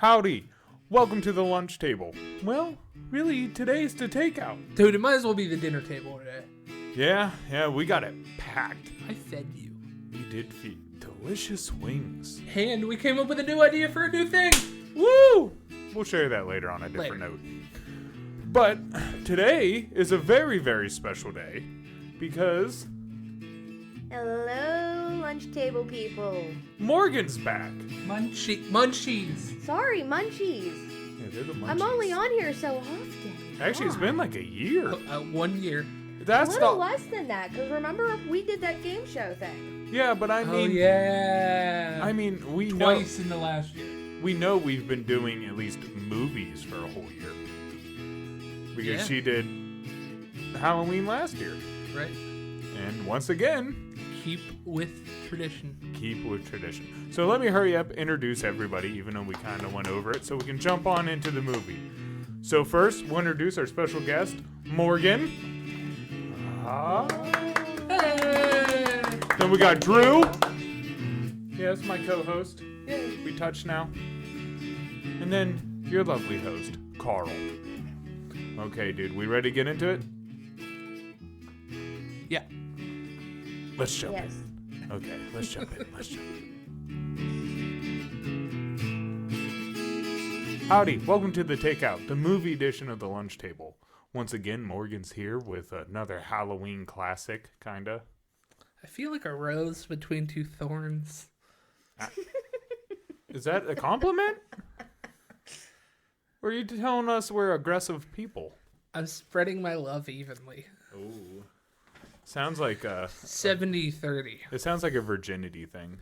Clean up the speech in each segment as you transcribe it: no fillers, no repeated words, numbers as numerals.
Howdy. Welcome to the lunch table. Well, really, today's the takeout. Dude, it might as well be the dinner table today. Yeah, we got it packed. I fed you. We did feed delicious wings. And we came up with a new idea for a new thing. Woo! We'll share that later on a different note. But today is a very, very special day because... Hello, lunch table people. Morgan's back. Munchies. Sorry, munchies. Yeah, they're the munchies. I'm only on here so often. Actually, it's been like a year. 1 year. A little less than that, because remember we did that game show thing. Yeah, but I mean... Oh, yeah. I mean, we Twice in the last year. We know we've been doing at least movies for a whole year. Because she did Halloween last year. Right. And once again... Keep with tradition. So let me hurry up, introduce everybody, even though we kind of went over it, so we can jump on into the movie. So first, we'll introduce our special guest, Morgan. Hey. Then we got Drew. Yeah, that's my co-host. We touch now. And then your lovely host, Carl. Okay, dude, we ready to get into it? Yeah. Let's jump in. Okay, let's jump in. Howdy, welcome to the Takeout, the movie edition of the lunch table. Once again, Morgan's here with another Halloween classic, kinda. I feel like a rose between two thorns. Is that a compliment? Or are you telling us we're aggressive people? I'm spreading my love evenly. Ooh. Sounds like a... 70-30. It sounds like a virginity thing.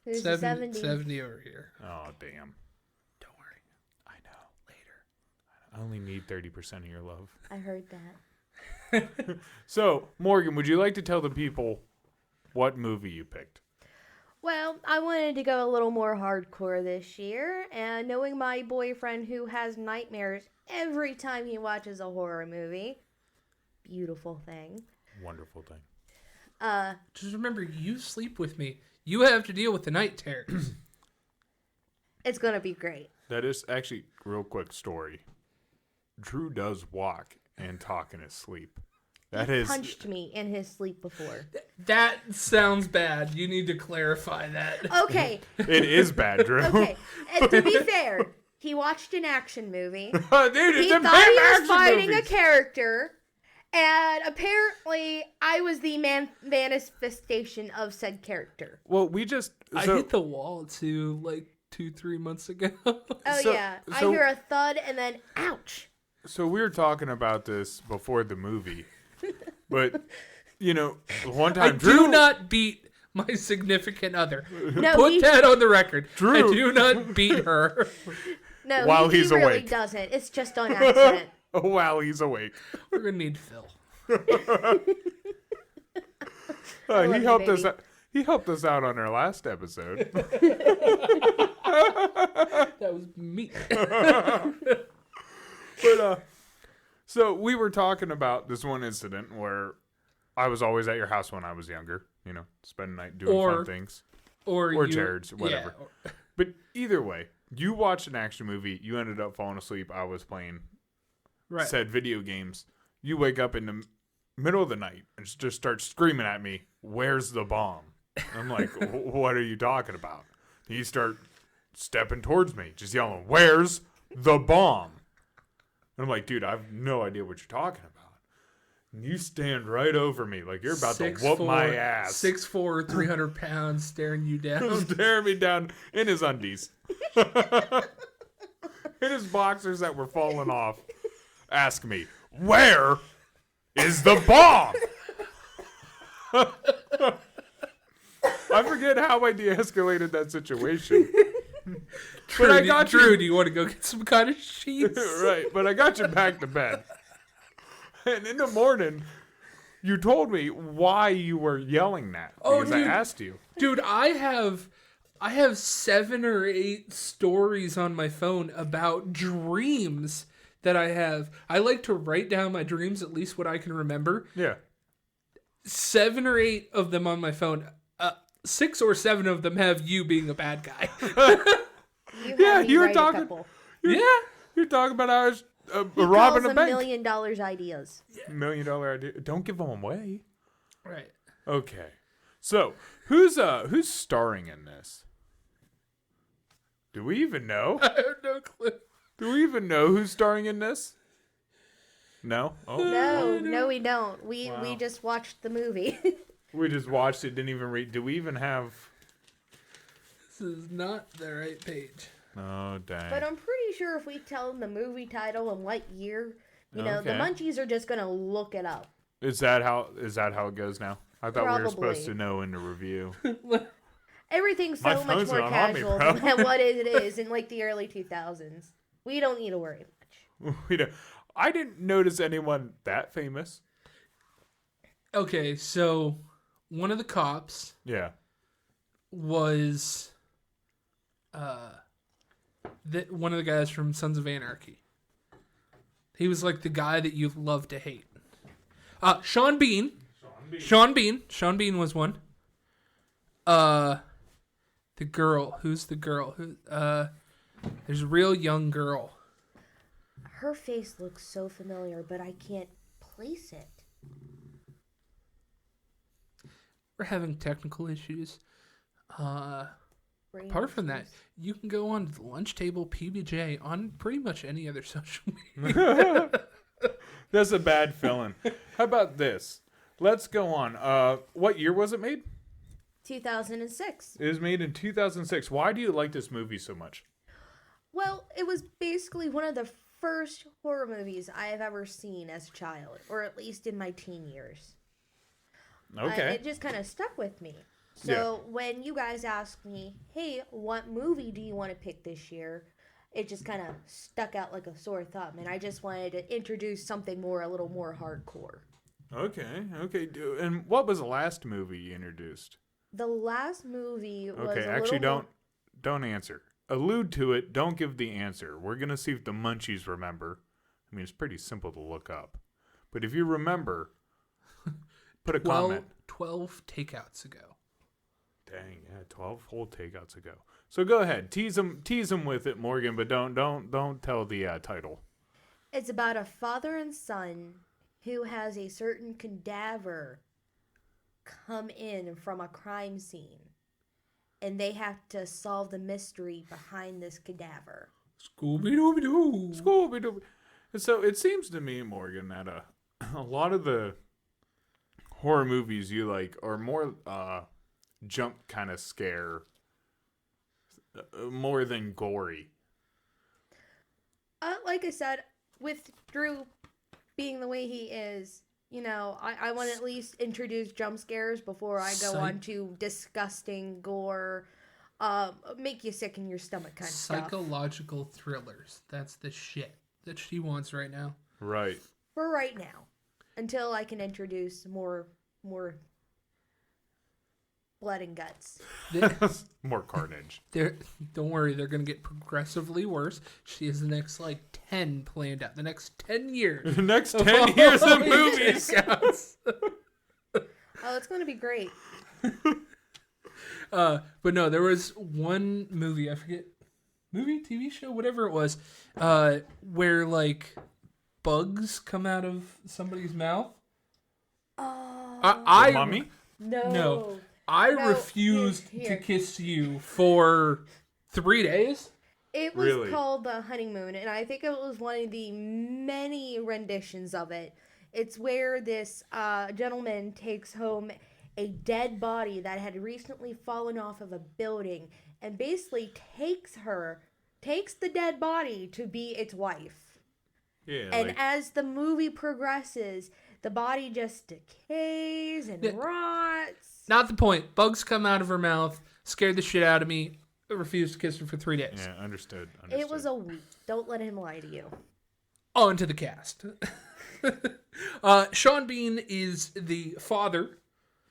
Who's the 70? 70 over here. Oh, damn. Don't worry. I know. Later. I only need 30% of your love. I heard that. So, Morgan, would you like to tell the people what movie you picked? Well, I wanted to go a little more hardcore this year, and knowing my boyfriend who has nightmares every time he watches a horror movie, beautiful thing. Wonderful thing. Just remember, you sleep with me. You have to deal with the night terrors. It's gonna be great. That is actually real quick story. Drew does walk and talk in his sleep. He punched me in his sleep before. That sounds bad. You need to clarify that. Okay. It is bad, Drew. Okay. And to be fair, he watched an action movie. Dude, it's he a thought he was action fighting movies. a character. And apparently, I was the manifestation of said character. Well, we just... I hit the wall, too, like 2-3 months ago. I hear a thud and then, ouch. So we were talking about this before the movie. But, you know, one time I do not beat my significant other. No, Put that on the record. Drew. I do not beat her. No, While he he's really awake. doesn't. It's just on accident. Oh, wow, he's awake. We're going to need Phil. He helped us out. He helped us out on our last episode. That was me. But so we were talking about this one incident where I was always at your house when I was younger, you know, spending the night doing fun things. Or Jared's, whatever. Yeah. But either way, you watched an action movie, you ended up falling asleep, I was playing said video games. You wake up in the middle of the night and just start screaming at me, "Where's the bomb?" I'm like, "What are you talking about?" You start stepping towards me, just yelling, "Where's the bomb?" And I'm like, "Dude, I have no idea what you're talking about." And you stand right over me like you're about to whoop my ass. 6'4", 300 pounds, staring you down. Staring me down in his undies. In his boxers that were falling off. Ask me, "Where is the bomb?" I forget how I de-escalated that situation. Drew, But I got Drew, do you want to go get some kind of sheets? Right, but I got you back to bed. And in the morning, you told me why you were yelling that. Because I asked you. Dude, I have 7 or 8 stories on my phone about dreams that I have. I like to write down my dreams, at least what I can remember. Yeah. 7 or 8 of them on my phone. 6 or 7 of them have you being a bad guy. you had me write a couple. You're talking about ours. He robbing calls a them bank. $1 million ideas. $1 million idea. Don't give them away. Right. Okay. So who's starring in this? Do we even know? I have no clue. Do we even know who's starring in this? No. Oh. No, we don't. We just watched the movie. We just watched it. Didn't even read. Do we even have? This is not the right page. Oh dang. But I'm pretty sure if we tell them the movie title and what year, the Okay. munchies are just gonna look it up. Is that how it goes now? I thought we were supposed Probably. to know in the review. Everything's My so much phone's more not on me, casual bro. than what it is in like the early 2000s. We don't need to worry much. I didn't notice anyone that famous. Okay, so one of the cops Yeah. was one of the guys from Sons of Anarchy. He was like the guy that you love to hate. Sean Bean. Sean Bean was one. The girl. Who's the girl? There's a real young girl. Her face looks so familiar, but I can't place it. We're having technical issues. Brain Apart from that, issues. you can go on to the Lunch Table PBJ on pretty much any other social media. That's a bad feeling. How about this? Let's go on. What year was it made? 2006. It was made in 2006. Why do you like this movie so much? Well, it was basically one of the first horror movies I have ever seen as a child, or at least in my teen years. Okay. It just kind of stuck with me. So when you guys asked me, hey, what movie do you want to pick this year? It just kind of stuck out like a sore thumb. And I just wanted to introduce something a little more hardcore. Okay. And what was the last movie you introduced? The last movie was Okay, actually don't answer. Allude to it. Don't give the answer. We're going to see if the munchies remember. I mean, it's pretty simple to look up. But if you remember, put a comment. 12 takeouts ago. Dang, yeah, 12 whole takeouts ago. So go ahead, tease them with it, Morgan, but don't tell the title. It's about a father and son who has a certain cadaver come in from a crime scene, and they have to solve the mystery behind this cadaver. Scooby-Dooby-Doo. Scooby-Doo. And so it seems to me, Morgan, that a lot of the horror movies you like are more jump kind of scare, more than gory. Like I said, with Drew being the way he is, I want to at least introduce jump scares before I go on to disgusting gore, make you sick in your stomach kind of stuff. Psychological thrillers. That's the shit that she wants right now. Right. For right now, until I can introduce more blood and guts. More carnage. Don't worry, they're going to get progressively worse. She has the next 10 planned out. The next 10 years. The next 10 years of movies. Oh, it's going to be great. But no, there was one movie, I forget, TV show, whatever it was, where bugs come out of somebody's mouth. Oh. Mummy? No. I refused to kiss you for 3 days. It was Really? called The Honeymoon, and I think it was one of the many renditions of it. It's where this gentleman takes home a dead body that had recently fallen off of a building and basically takes the dead body to be its wife. Yeah. And as the movie progresses, the body just decays and rots. Not the point. Bugs come out of her mouth, scared the shit out of me. I refused to kiss her for 3 days. Yeah, understood. It was a week. Don't let him lie to you. On to the cast. Sean Bean is the father.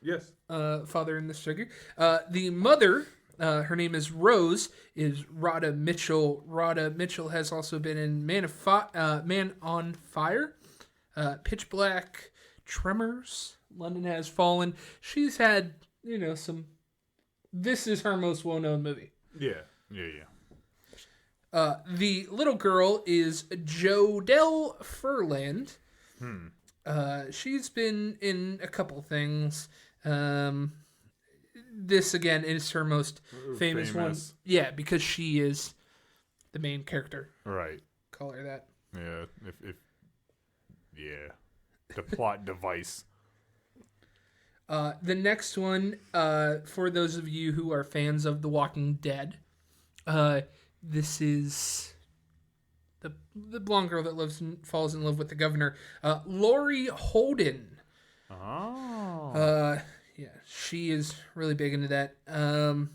Yes. Father in this figure. The mother, her name is Rose, is Rhoda Mitchell. Rhoda Mitchell has also been in Man on Fire, Pitch Black, Tremors, London Has Fallen. She's had, some... This is her most well-known movie. Yeah. The little girl is Jodelle Furland. She's been in a couple things. This again is her most famous one. Yeah, because she is the main character. Right. Call her that. Yeah. The plot device. The next one, for those of you who are fans of The Walking Dead, this is the blonde girl that falls in love with the governor, Laurie Holden. Oh. Yeah, she is really big into that. And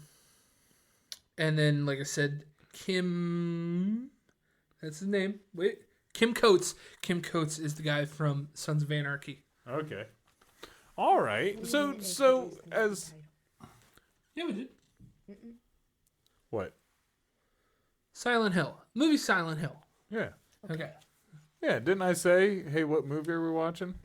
then, like I said, Kim. That's his name. Wait, Kim Coates. Kim Coates is the guy from Sons of Anarchy. Okay. All right. So as Yeah, we did. what? Silent Hill. Movie Silent Hill. Yeah. Okay. Yeah. Didn't I say, hey, what movie are we watching?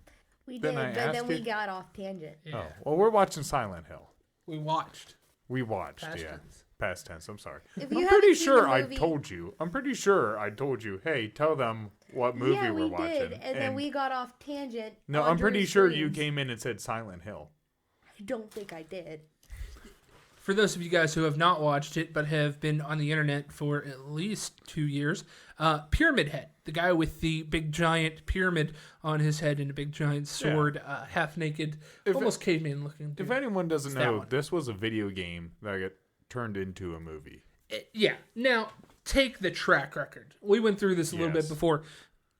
We did, Then I but asked then we you- got off tangent. Yeah. Oh, well, we're watching Silent Hill. We watched. We watched. Past yeah. tense. Past tense. I'm sorry. If I'm you pretty haven't seen sure the I movie- told you. I'm pretty sure I told you. Hey, tell them what movie yeah, we we're watching. did, and then we got off tangent. No, on I'm pretty Drew's sure you screens. came in and said Silent Hill. I don't think I did. For those of you guys who have not watched it but have been on the internet for at least 2 years, Pyramid Head, the guy with the big giant pyramid on his head and a big giant sword, half naked, almost caveman looking. If anyone doesn't It's that know, one. this was a video game that got turned into a movie. Yeah. Now, take the track record. We went through this a little bit Yes. before.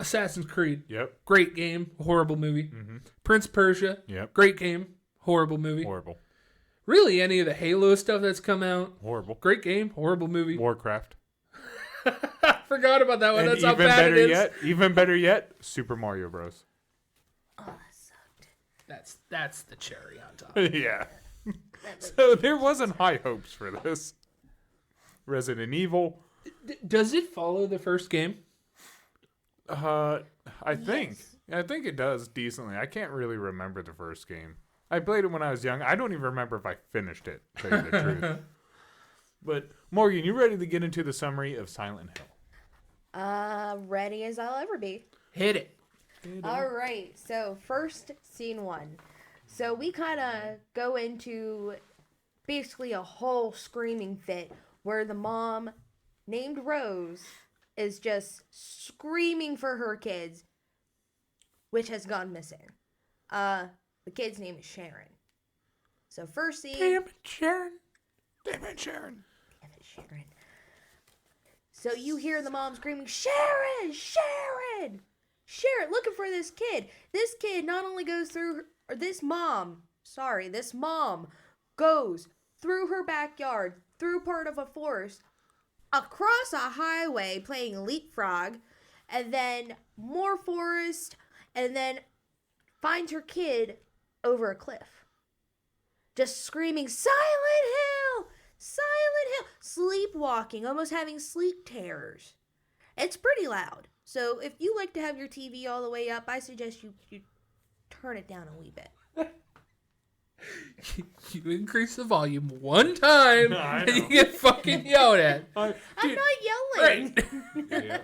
Assassin's Creed, Yep. great game, horrible movie. Prince of Persia, Yep. great game, horrible movie. Horrible. Really, any of the Halo stuff that's come out, Horrible. great game, horrible movie. Warcraft. I forgot about that one. And That's how even bad better it is. yet, even better yet, Super Mario Bros. Oh, that sucked. That's the cherry on top. Yeah. That was- So there wasn't high hopes for this. Resident Evil. Does it follow the first game? I think it does decently. I can't really remember the first game. I played it when I was young. I don't even remember if I finished it, to tell you the truth. But Morgan, you ready to get into the summary of Silent Hill? Ready as I'll ever be. Hit it. All right. So first scene 1. So we kind of go into basically a whole screaming fit where the mom named Rose is just screaming for her kids, which has gone missing. The kid's name is Sharon. So first scene. Damn it, Sharon. Damn it, Sharon. Damn it, Sharon. So you hear the mom screaming, Sharon! Sharon! Sharon, looking for this kid. This kid not only goes through, or this mom goes through her backyard, through part of a forest, across a highway playing leapfrog, and then more forest, and then finds her kid over a cliff. Just screaming, Silent Hill! Silent Hill! Sleepwalking, almost having sleep terrors. It's pretty loud. So if you like to have your TV all the way up, I suggest you turn it down a wee bit. You increase the volume one time, I and you know. get fucking yelled at. I'm not yelling. Right.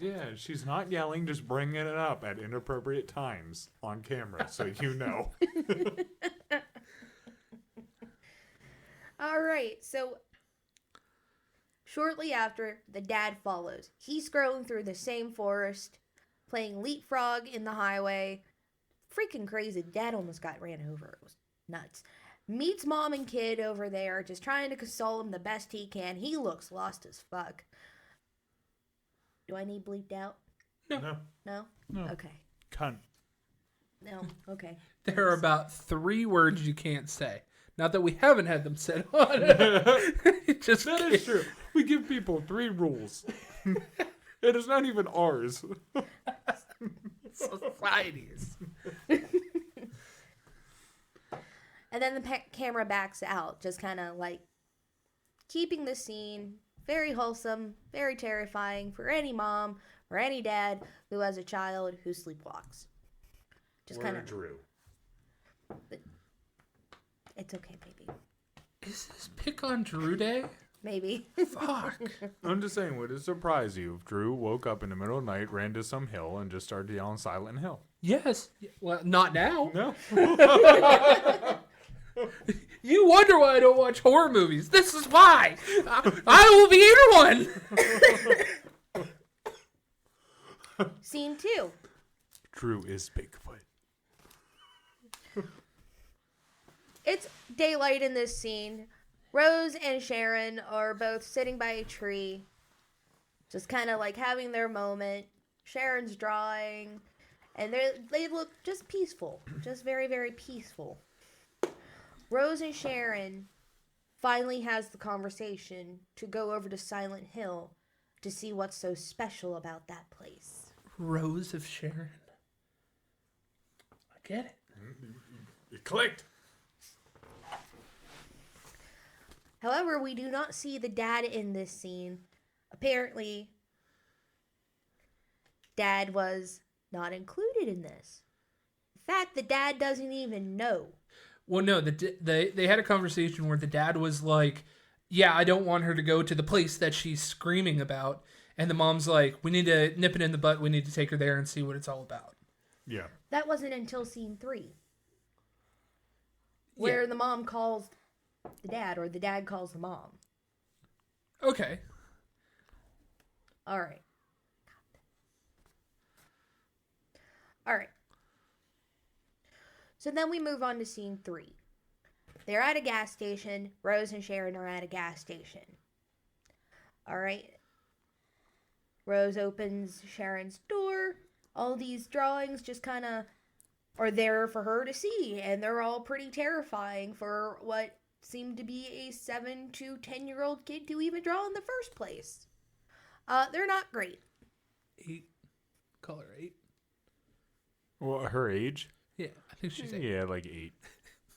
Yeah, she's not yelling, just bringing it up at inappropriate times on camera, so you know. All right, so shortly after, the dad follows. He's scrolling through the same forest, playing leapfrog in the highway. Freaking crazy. Dad almost got ran over. It was nuts. Meets mom and kid over there, just trying to console him the best he can. He looks lost as fuck. Do I need bleeped out? No. No? No. Okay. Cunt. No. Okay. There are about 3 words you can't say. Not that we haven't had them said on. Just That is true. We give people 3 rules. It is not even ours. societies. And then the camera backs out, just kind of like keeping the scene very wholesome, very terrifying for any mom or any dad who has a child who sleepwalks. Just kind of. Drew. It's okay, baby. Is this pick on Drew Day? Maybe. Fuck. I'm just saying, would it surprise you if Drew woke up in the middle of the night, ran to some hill, and just started yelling Silent Hill? Yes. Well, not now. No. You wonder why I don't watch horror movies. This is why. I will be either one. Scene 2. Drew is Bigfoot. It's daylight in this scene. Rose and Sharon are both sitting by a tree, just kind of like having their moment. Sharon's drawing, and they look just peaceful, just very, very peaceful. Rose and Sharon finally has the conversation to go over to Silent Hill to see what's so special about that place. Rose of Sharon. I get it. It clicked. However, we do not see the dad in this scene. Apparently, Dad was not included in this. In fact, the dad doesn't even know. Well, no, they had a conversation where the dad was like, yeah, I don't want her to go to the place that she's screaming about. And the mom's like, we need to nip it in the butt. We need to take her there and see what it's all about. Yeah. That wasn't until scene 3. Where the mom calls the dad, or the dad calls the mom. Okay. All right. All right. So then we move on to scene 3. They're at a gas station. Rose and Sharon are at a gas station. All right. Rose opens Sharon's door. All these drawings just kind of are there for her to see, and they're all pretty terrifying for what seemed to be a 7 to 10-year-old kid to even draw in the first place. They're not great. 8. Call her 8. Well, her age? Yeah, I think she's 8. Yeah, like 8.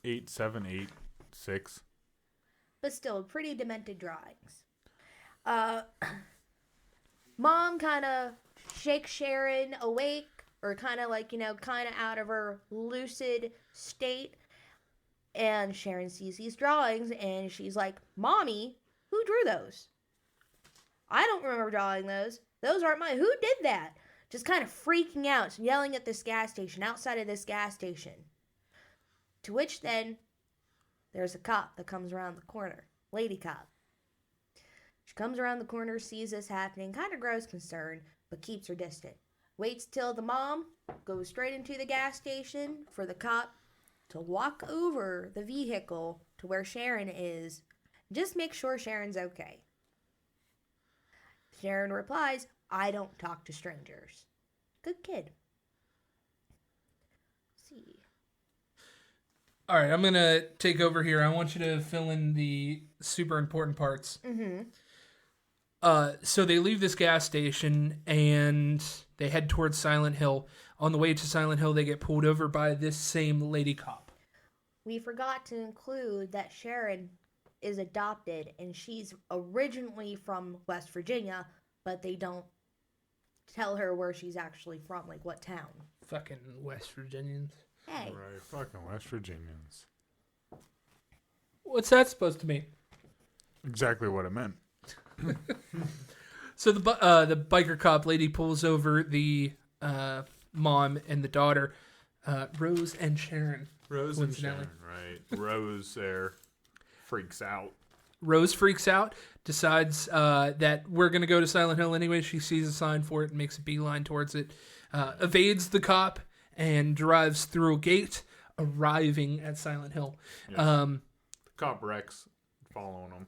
8, 7, 8, 6. But still, pretty demented drawings. Mom kind of shakes Sharon awake, or kind of like, kind of out of her lucid state. And Sharon sees these drawings, and she's like, Mommy, who drew those? I don't remember drawing those. Those aren't mine. Who did that? Just kind of freaking out, yelling at this gas station, outside of this gas station. To which then, there's a cop that comes around the corner. Lady cop. She comes around the corner, sees this happening, kind of grows concerned, but keeps her distant. Waits till the mom goes straight into the gas station for the cop to walk over the vehicle to where Sharon is. Just make sure Sharon's okay. Sharon replies, I don't talk to strangers. Good kid. Let's see. All right, I'm going to take over here. I want you to fill in the super important parts. Mm-hmm. So they leave this gas station and they head towards Silent Hill. On the way to Silent Hill, they get pulled over by this same lady cop. We forgot to include that Sharon is adopted, and she's originally from West Virginia, but they don't tell her where she's actually from, like what town. Fucking West Virginians. Hey. Right, fucking West Virginians. What's that supposed to mean? Exactly what it meant. So the biker cop lady pulls over the mom and the daughter, Rose and Sharon. Rose and Sharon, right. Rose there freaks out. Rose freaks out, decides that we're going to go to Silent Hill anyway. She sees a sign for it and makes a beeline towards it, evades the cop, and drives through a gate, arriving at Silent Hill. Yes. The cop wrecks, following him.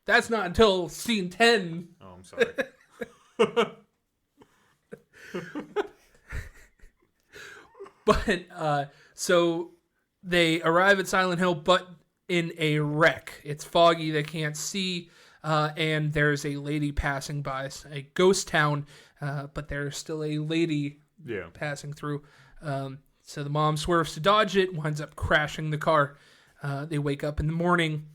That's not until scene 10. Oh, I'm sorry. But, so they arrive at Silent Hill, but in a wreck. It's foggy, they can't see, and there's a lady passing by, a ghost town, but there's still a lady passing through. So the mom swerves to dodge it, winds up crashing the car. They wake up in the morning,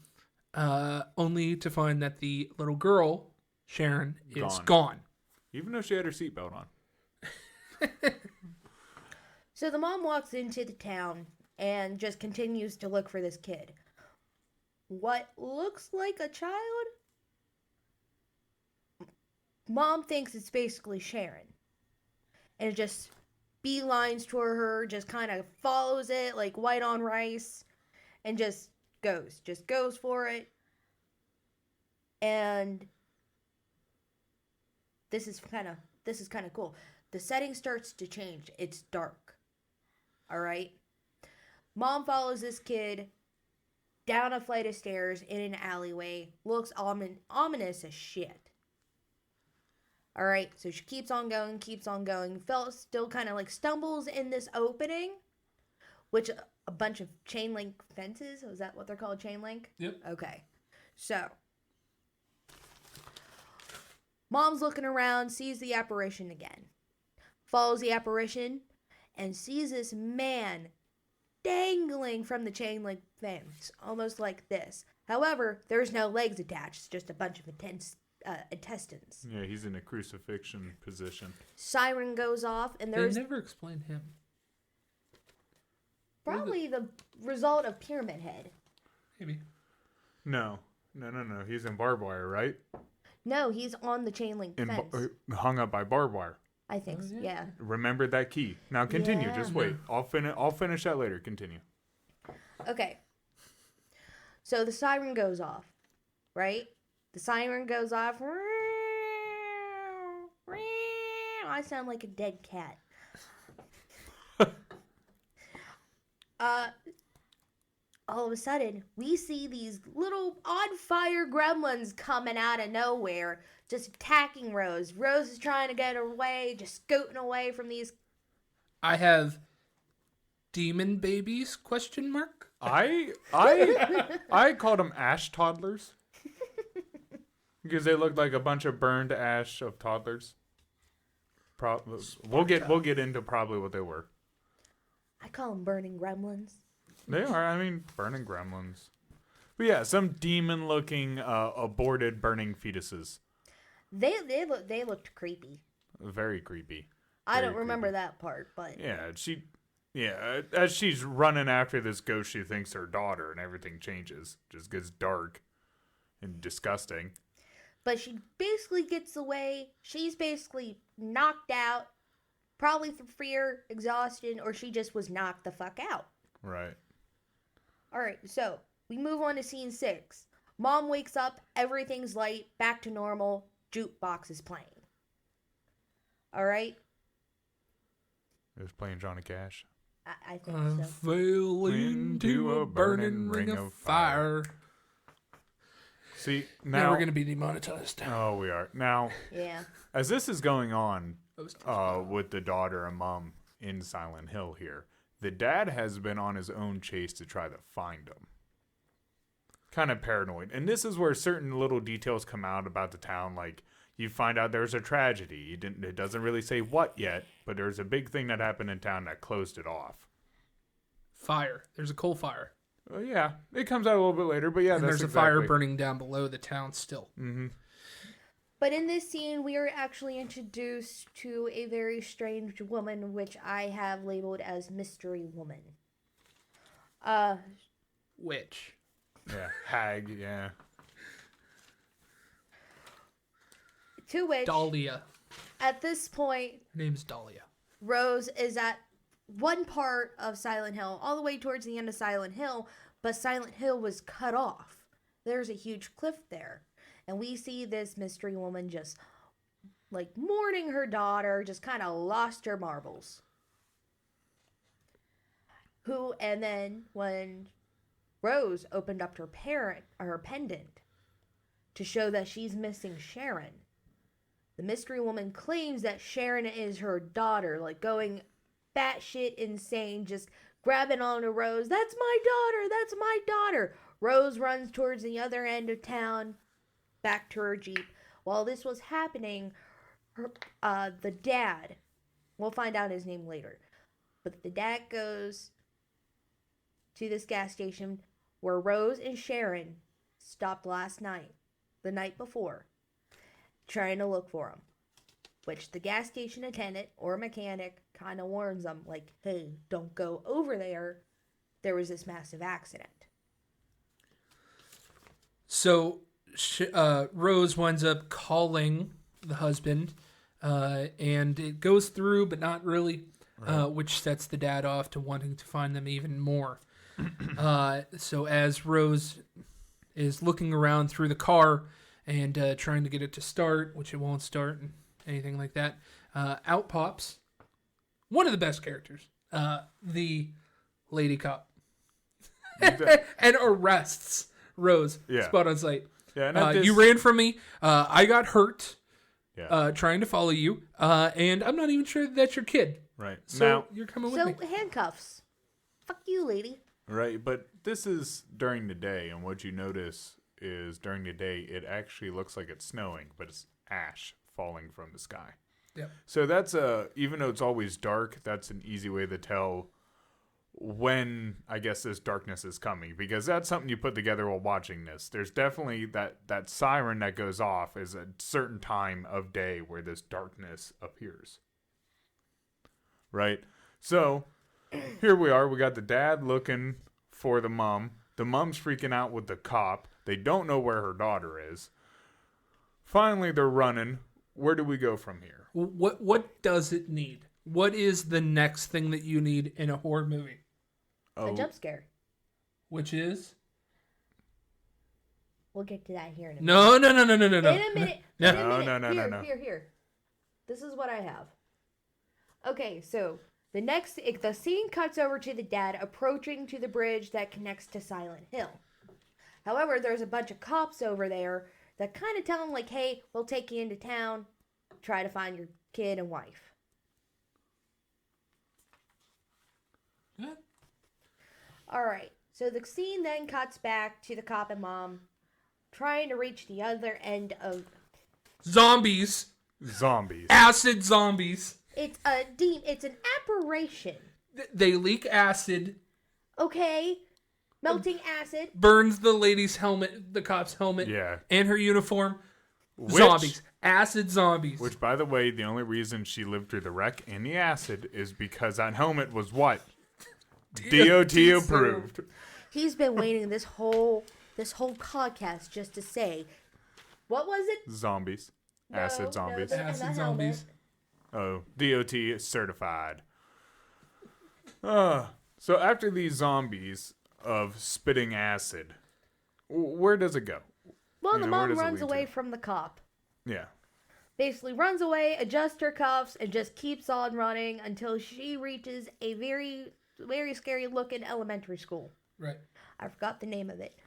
only to find that the little girl, Sharon, is gone. Even though she had her seatbelt on. So the mom walks into the town and just continues to look for this kid. What looks like a child Mom thinks it's basically Sharon. And it just beelines toward her, just kind of follows it like white on rice, and just goes for it. And this is kind of cool. The setting starts to change. It's dark. All right. Mom follows this kid down a flight of stairs in an alleyway. Looks ominous as shit. All right. So she keeps on going. Still kind of like stumbles in this opening, which a bunch of chain link fences. Is that what they're called? Chain link? Yep. Okay. So Mom's looking around, sees the apparition again. Follows the apparition and sees this man dangling from the chain link fence, almost like this. However, there's no legs attached, it's just a bunch of intestines. Yeah, he's in a crucifixion position. Siren goes off, and They never explained him. Probably the result of Pyramid Head. Maybe. No. He's in barbed wire, right? No, he's on the chain link fence. Hung up by barbed wire. I think so, yeah. Remember that key. Now continue. Yeah. Just wait. I'll finish that later. Continue. Okay. So the siren goes off, right? The siren goes off. I sound like a dead cat. All of a sudden, we see these little on fire gremlins coming out of nowhere, just attacking Rose. Rose is trying to get away, just scooting away from these. I have demon babies? ? I called them ash toddlers because they looked like a bunch of burned ash of toddlers. We'll get into probably what they were. I call them burning gremlins. They are. I mean, burning gremlins. But yeah, some demon-looking aborted burning fetuses. They looked creepy. Very creepy. I don't remember that part, but as she's running after this ghost, she thinks her daughter, and everything changes. Just gets dark and disgusting. But she basically gets away. She's basically knocked out, probably through fear, exhaustion, or she just was knocked the fuck out. Right. All right, so we move on to scene 6. Mom wakes up, everything's light, back to normal, jukebox is playing. All right? It was playing Johnny Cash. I think I so. fell into a burning ring of fire. See, now we're going to be demonetized. Oh, we are. Now, Yeah. as this is going on with the daughter and mom in Silent Hill here, the dad has been on his own chase to try to find him. Kind of paranoid. And this is where certain little details come out about the town. Like, you find out there's a tragedy. It doesn't really say what yet, but there's a big thing that happened in town that closed it off. Fire. There's a coal fire. Yeah, it comes out a little bit later, but yeah, and there's a fire burning down below the town still. Mm-hmm. But in this scene, we are actually introduced to a very strange woman, which I have labeled as Mystery Woman. Witch. Yeah, hag, yeah. To which, Dahlia. at this point, Her name's Dahlia. Rose is at one part of Silent Hill, all the way towards the end of Silent Hill, but Silent Hill was cut off. There's a huge cliff there. And we see this mystery woman just, like, mourning her daughter, just kind of lost her marbles. And then when Rose opened up her pendant to show that she's missing Sharon, the mystery woman claims that Sharon is her daughter, like going batshit insane, just grabbing onto Rose. That's my daughter! That's my daughter! Rose runs towards the other end of town, back to her Jeep. While this was happening, the dad, we'll find out his name later, but the dad goes to this gas station where Rose and Sharon stopped last night, the night before, trying to look for him. Which the gas station attendant or mechanic kind of warns them, like, hey, don't go over there. There was this massive accident. So Rose winds up calling the husband, and it goes through, but not really, which sets the dad off to wanting to find them even more. So as Rose is looking around through the car and trying to get it to start, which it won't start, and anything like that, out pops one of the best characters, the lady cop, and arrests Rose. Spot on sight. Yeah, you ran from me. I got hurt. Yeah. Trying to follow you, and I'm not even sure that's your kid. Right. So now, you're coming with me. So handcuffs. Fuck you, lady. Right, but this is during the day, and what you notice is during the day it actually looks like it's snowing, but it's ash falling from the sky. Yep. So that's even though it's always dark, that's an easy way to tell when I guess this darkness is coming, because that's something you put together while watching this. There's definitely that siren that goes off is a certain time of day where this darkness appears. Right? So here we are. We got the dad looking for the mom. The mom's freaking out with the cop. They don't know where her daughter is. Finally, they're running. Where do we go from here? What does it need? What is the next thing that you need in a horror movie? A jump scare. Which is? We'll get to that here in a No. minute. In a minute. No. Here. This is what I have. Okay, so the scene cuts over to the dad approaching to the bridge that connects to Silent Hill. However, there's a bunch of cops over there that kind of tell him, like, hey, we'll take you into town, try to find your kid and wife. Yeah. All right, so the scene then cuts back to the cop and mom trying to reach the other end of... Zombies. Acid zombies. It's an apparition. They leak acid. Okay. Melting acid. Burns the lady's helmet, the cop's helmet, and her uniform. Zombies. Acid zombies. Which, by the way, the only reason she lived through the wreck and the acid is because that helmet was what? DOT approved. He's been waiting this whole podcast just to say, what was it? Zombies. Acid zombies. Acid zombies. Oh, DOT certified. So after these zombies of spitting acid, where does it go? Well, the mom runs away from the cop. Yeah. Basically runs away, adjusts her cuffs, and just keeps on running until she reaches a very, very scary looking elementary school. Right. I forgot the name of it.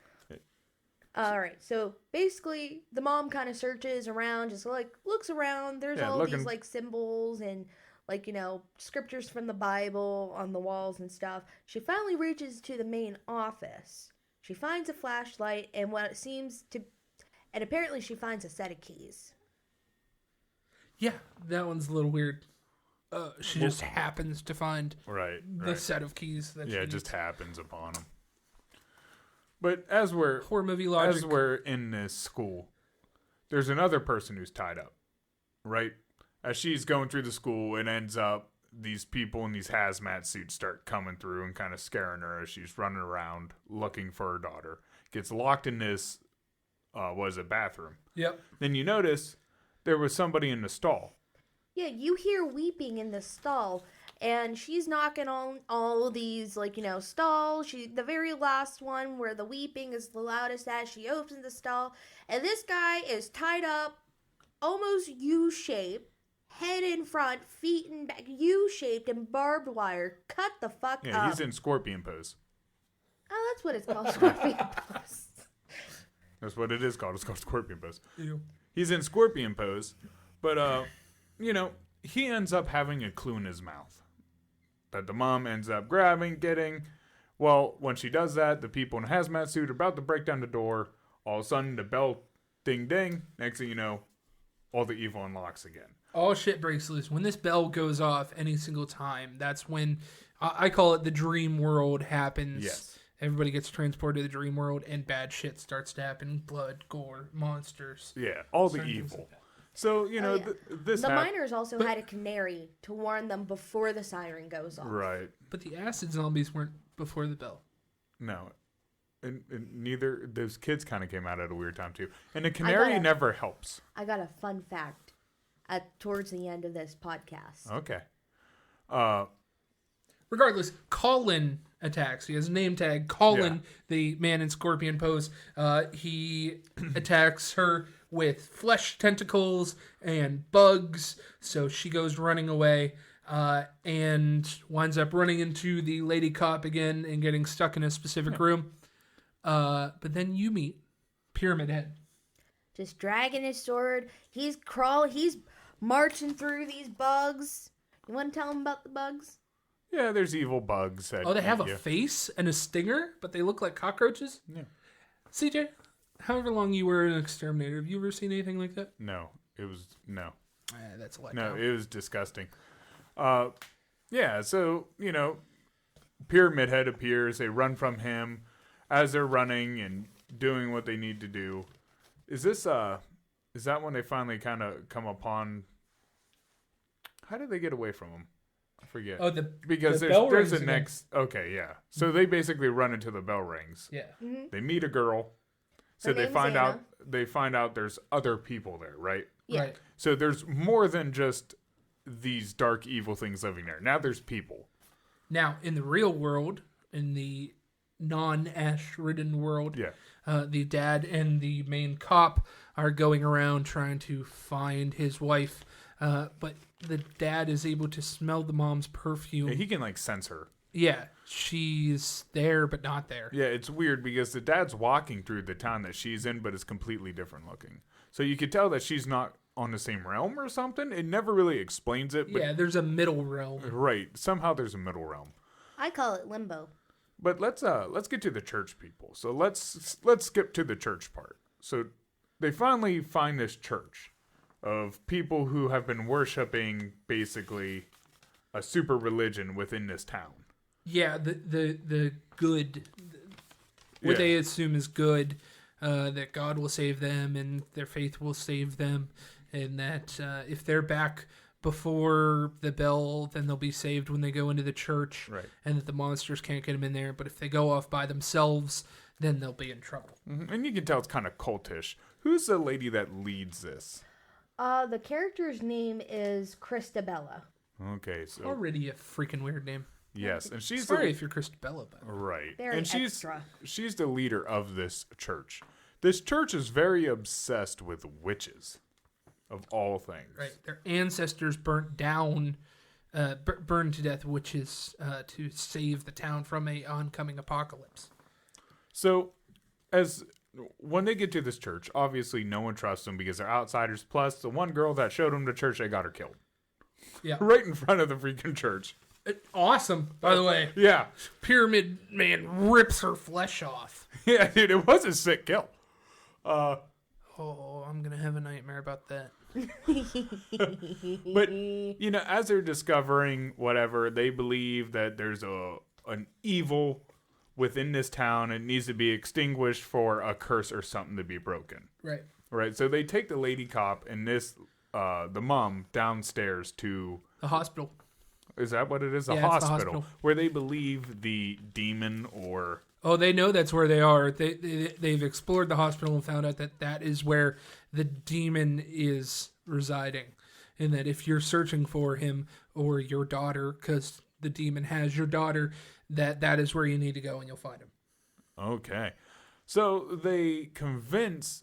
All right, so basically the mom kind of searches around, just like looks around. There's these like symbols and like, scriptures from the Bible on the walls and stuff. She finally reaches to the main office. She finds a flashlight and and apparently she finds a set of keys. Yeah, that one's a little weird. She just happens to find the set of keys that she it just happens upon them. But as we're horror movie logic. As we're in this school, there's another person who's tied up, right? As she's going through the school, it ends up these people in these hazmat suits start coming through and kind of scaring her as she's running around looking for her daughter. Gets locked in this, bathroom. Yep. Then you notice there was somebody in the stall. Yeah, you hear weeping in the stall. And she's knocking on all these, stalls. The very last one where the weeping is the loudest at, she opens the stall. And this guy is tied up, almost U-shaped, head in front, feet in back, U-shaped and barbed wire. Cut the fuck up. Yeah, he's in scorpion pose. Oh, that's what it's called, scorpion pose. That's what it is called. It's called scorpion pose. Ew. He's in scorpion pose, but, he ends up having a clue in his mouth that the mom ends up getting. Well, when she does that, the people in a hazmat suit are about to break down the door. All of a sudden, the bell ding ding. Next thing you know, all the evil unlocks again. All shit breaks loose. When this bell goes off any single time, that's when I call it the dream world happens. Yes. Everybody gets transported to the dream world and bad shit starts to happen. Blood, gore, monsters. Yeah, all the evil. Like so, this the miners also had a canary to warn them before the siren goes off. Right. But the acid zombies weren't before the bell. No. And neither, those kids kind of came out at a weird time too. And the canary never helps. I got a fun fact. towards the end of this podcast. Okay. Regardless, Colin attacks. He has a name tag. Colin, the man in scorpion pose. He attacks her with flesh tentacles and bugs. So she goes running away and winds up running into the lady cop again and getting stuck in a specific room. But then you meet Pyramid Head. Just dragging his sword. He's marching through these bugs. You want to tell him about the bugs? Yeah, there's evil bugs. Oh, they have a face and a stinger, but they look like cockroaches? Yeah. CJ, however long you were an exterminator, have you ever seen anything like that? No. That's a letdown. No, it was disgusting. Yeah, so, Pyramid Head appears. They run from him as they're running and doing what they need to do. Is that when they finally kind of come upon... How did they get away from him? I forget. Oh, because the bell there's rings a again. next... Okay, yeah. So they basically run into the bell rings. Yeah. Mm-hmm. They meet a girl. So Her they name's find Anna. out there's other people there, right? Yeah. Right. So there's more than just these dark evil things living there. Now there's people. Now, in the real world, in the non-ash-ridden world, the dad and the main cop are going around trying to find his wife, but the dad is able to smell the mom's perfume. Yeah, he can sense her. Yeah, she's there but not there. Yeah, it's weird because the dad's walking through the town that she's in, but it's completely different looking. So you could tell that she's not on the same realm or something. It never really explains it. But Yeah, there's a middle realm. right. Somehow there's a middle realm. I call it limbo. But let's get to the church people. So let's skip to the church part. So they finally find this church of people who have been worshiping basically a super religion within this town. Yeah, the good, what they assume is good, that God will save them and their faith will save them, and that if they're back before the bell, then they'll be saved when they go into the church, Right. and that the monsters can't get them in there. But if they go off by themselves, then they'll be in trouble. Mm-hmm. And you can tell it's kind of cultish. Who's the lady that leads this? The character's name is Christabella. Okay, so Already a freaking weird name. yes, and she's Sorry if you're Christabella, but right, Very and extra. she's the leader of this church. This church is very obsessed with witches, of all things. right, their ancestors burnt down, burned to death witches to save the town from a oncoming apocalypse. So, when they get to this church, obviously no one trusts them because they're outsiders. Plus, the one girl that showed them the church, they got her killed Yeah, right in front of the freaking church. awesome. By the way, Yeah, Pyramid Man rips her flesh off. yeah, dude, it was a sick kill. Oh, I'm gonna have a nightmare about that. But as they're discovering whatever, they believe that there's an evil within this town. It needs to be extinguished for a curse or something to be broken. Right. Right. So they take the lady cop and the mom downstairs to The hospital. Is that what it is? Yeah, A it's the hospital, hospital. where they believe the demon or Oh, they know that's where they are. They've explored the hospital and found out that is where the demon is residing. And that if you're searching for him or your daughter, because the demon has your daughter, that is where you need to go and you'll find him. Okay. So they convince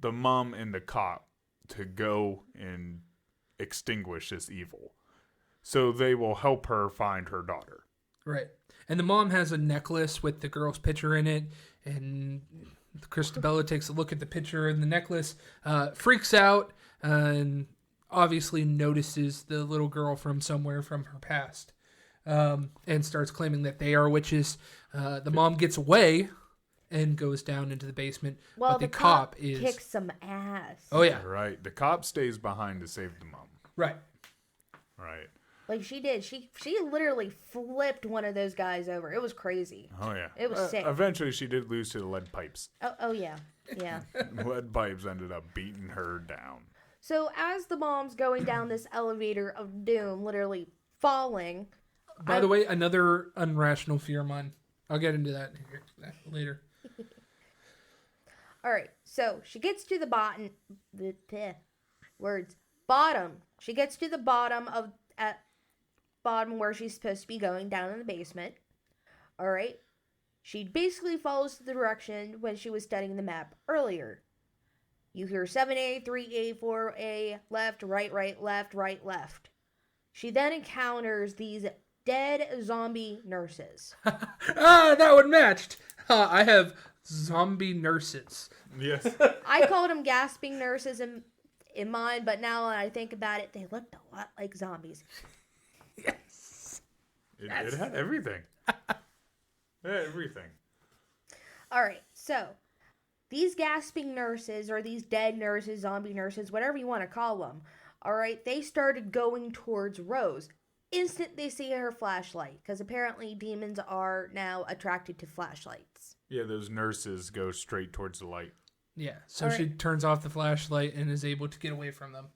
the mom and the cop to go and extinguish this evil. So they will help her find her daughter. Right. And the mom has a necklace with the girl's picture in it. And Christabella takes a look at the picture and the necklace, freaks out, and obviously notices the little girl from somewhere from her past, and starts claiming that they are witches. The mom gets away and goes down into the basement. Well, but the the cop is... kicks some ass. Oh, yeah. Right. The cop stays behind to save the mom. Right. Right. Like she did. She literally flipped one of those guys over. It was crazy. Oh, yeah. It was sick. Eventually, she did lose to the lead pipes. Oh yeah. Yeah. Lead pipes ended up beating her down. So as the mom's going down this elevator of doom, literally falling. By the way, another unrational fear of mine. I'll get into that later. All right. So she gets to the bottom. Words. Bottom. She gets to the bottom bottom where she's supposed to be going, down in the basement. All right. She basically follows the direction when she was studying the map earlier. You hear 7A, 3A, 4A, left, right, left, right, left. She then encounters these dead zombie nurses. That one matched. I have zombie nurses. Yes. I called them gasping nurses in mine, but now when I think about it, they looked a lot like zombies. Yes. It had everything. Everything. All right, so these gasping nurses, or these dead nurses, zombie nurses, whatever you want to call them, all right, they started going towards Rose. Instant they see her flashlight, because apparently demons are now attracted to flashlights. Yeah, those nurses go straight towards the light. Yeah, so she turns off the flashlight and is able to get away from them.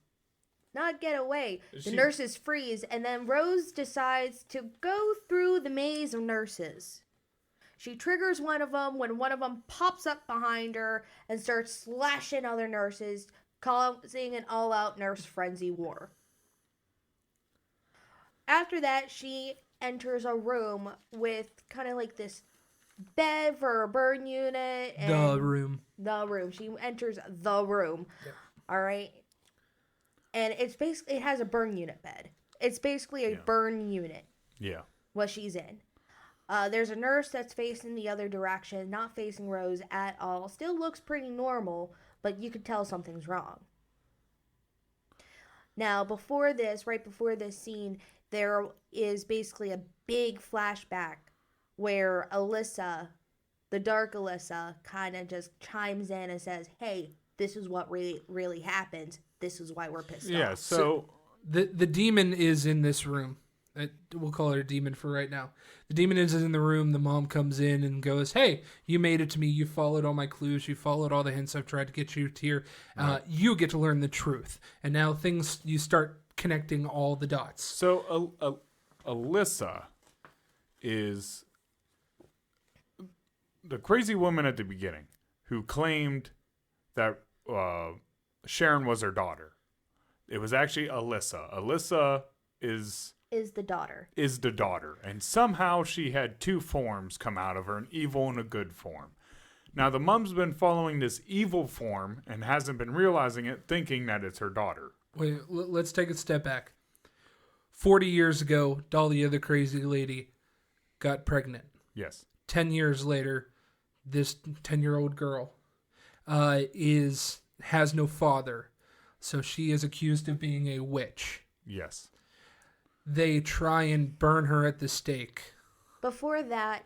Not get away. The nurses freeze, and then Rose decides to go through the maze of nurses. She triggers one of them when one of them pops up behind her and starts slashing other nurses, causing an all-out nurse frenzy war. After that, she enters a room with kind of like this bed for a burn unit. And the room. She enters the room. Yep. All right. And it has a burn unit bed. It's basically a burn unit. Yeah. What she's in. There's a nurse that's facing the other direction, not facing Rose at all. Still looks pretty normal, but you could tell something's wrong. Now, right before this scene, there is basically a big flashback where Alyssa, the dark Alyssa, kind of just chimes in and says, hey, this is what really happens. This is why we're pissed off. Yeah, so the demon is in this room. We'll call her a demon for right now. The demon is in the room. The mom comes in and goes, hey, you made it to me. You followed all my clues. You followed all the hints I've tried to get you to here. You get to learn the truth. And now you start connecting all the dots. So Alyssa is the crazy woman at the beginning who claimed that Sharon was her daughter. It was actually Alyssa. Alyssa is the daughter. And somehow she had two forms come out of her, an evil and a good form. Now, the mom's been following this evil form and hasn't been realizing it, thinking that it's her daughter. Wait, let's take a step back. 40 years ago, Dahlia, the crazy lady, got pregnant. Yes. 10 years later, this 10-year-old girl has no father, so she is accused of being a witch. Yes. They try and burn her at the stake. Before that,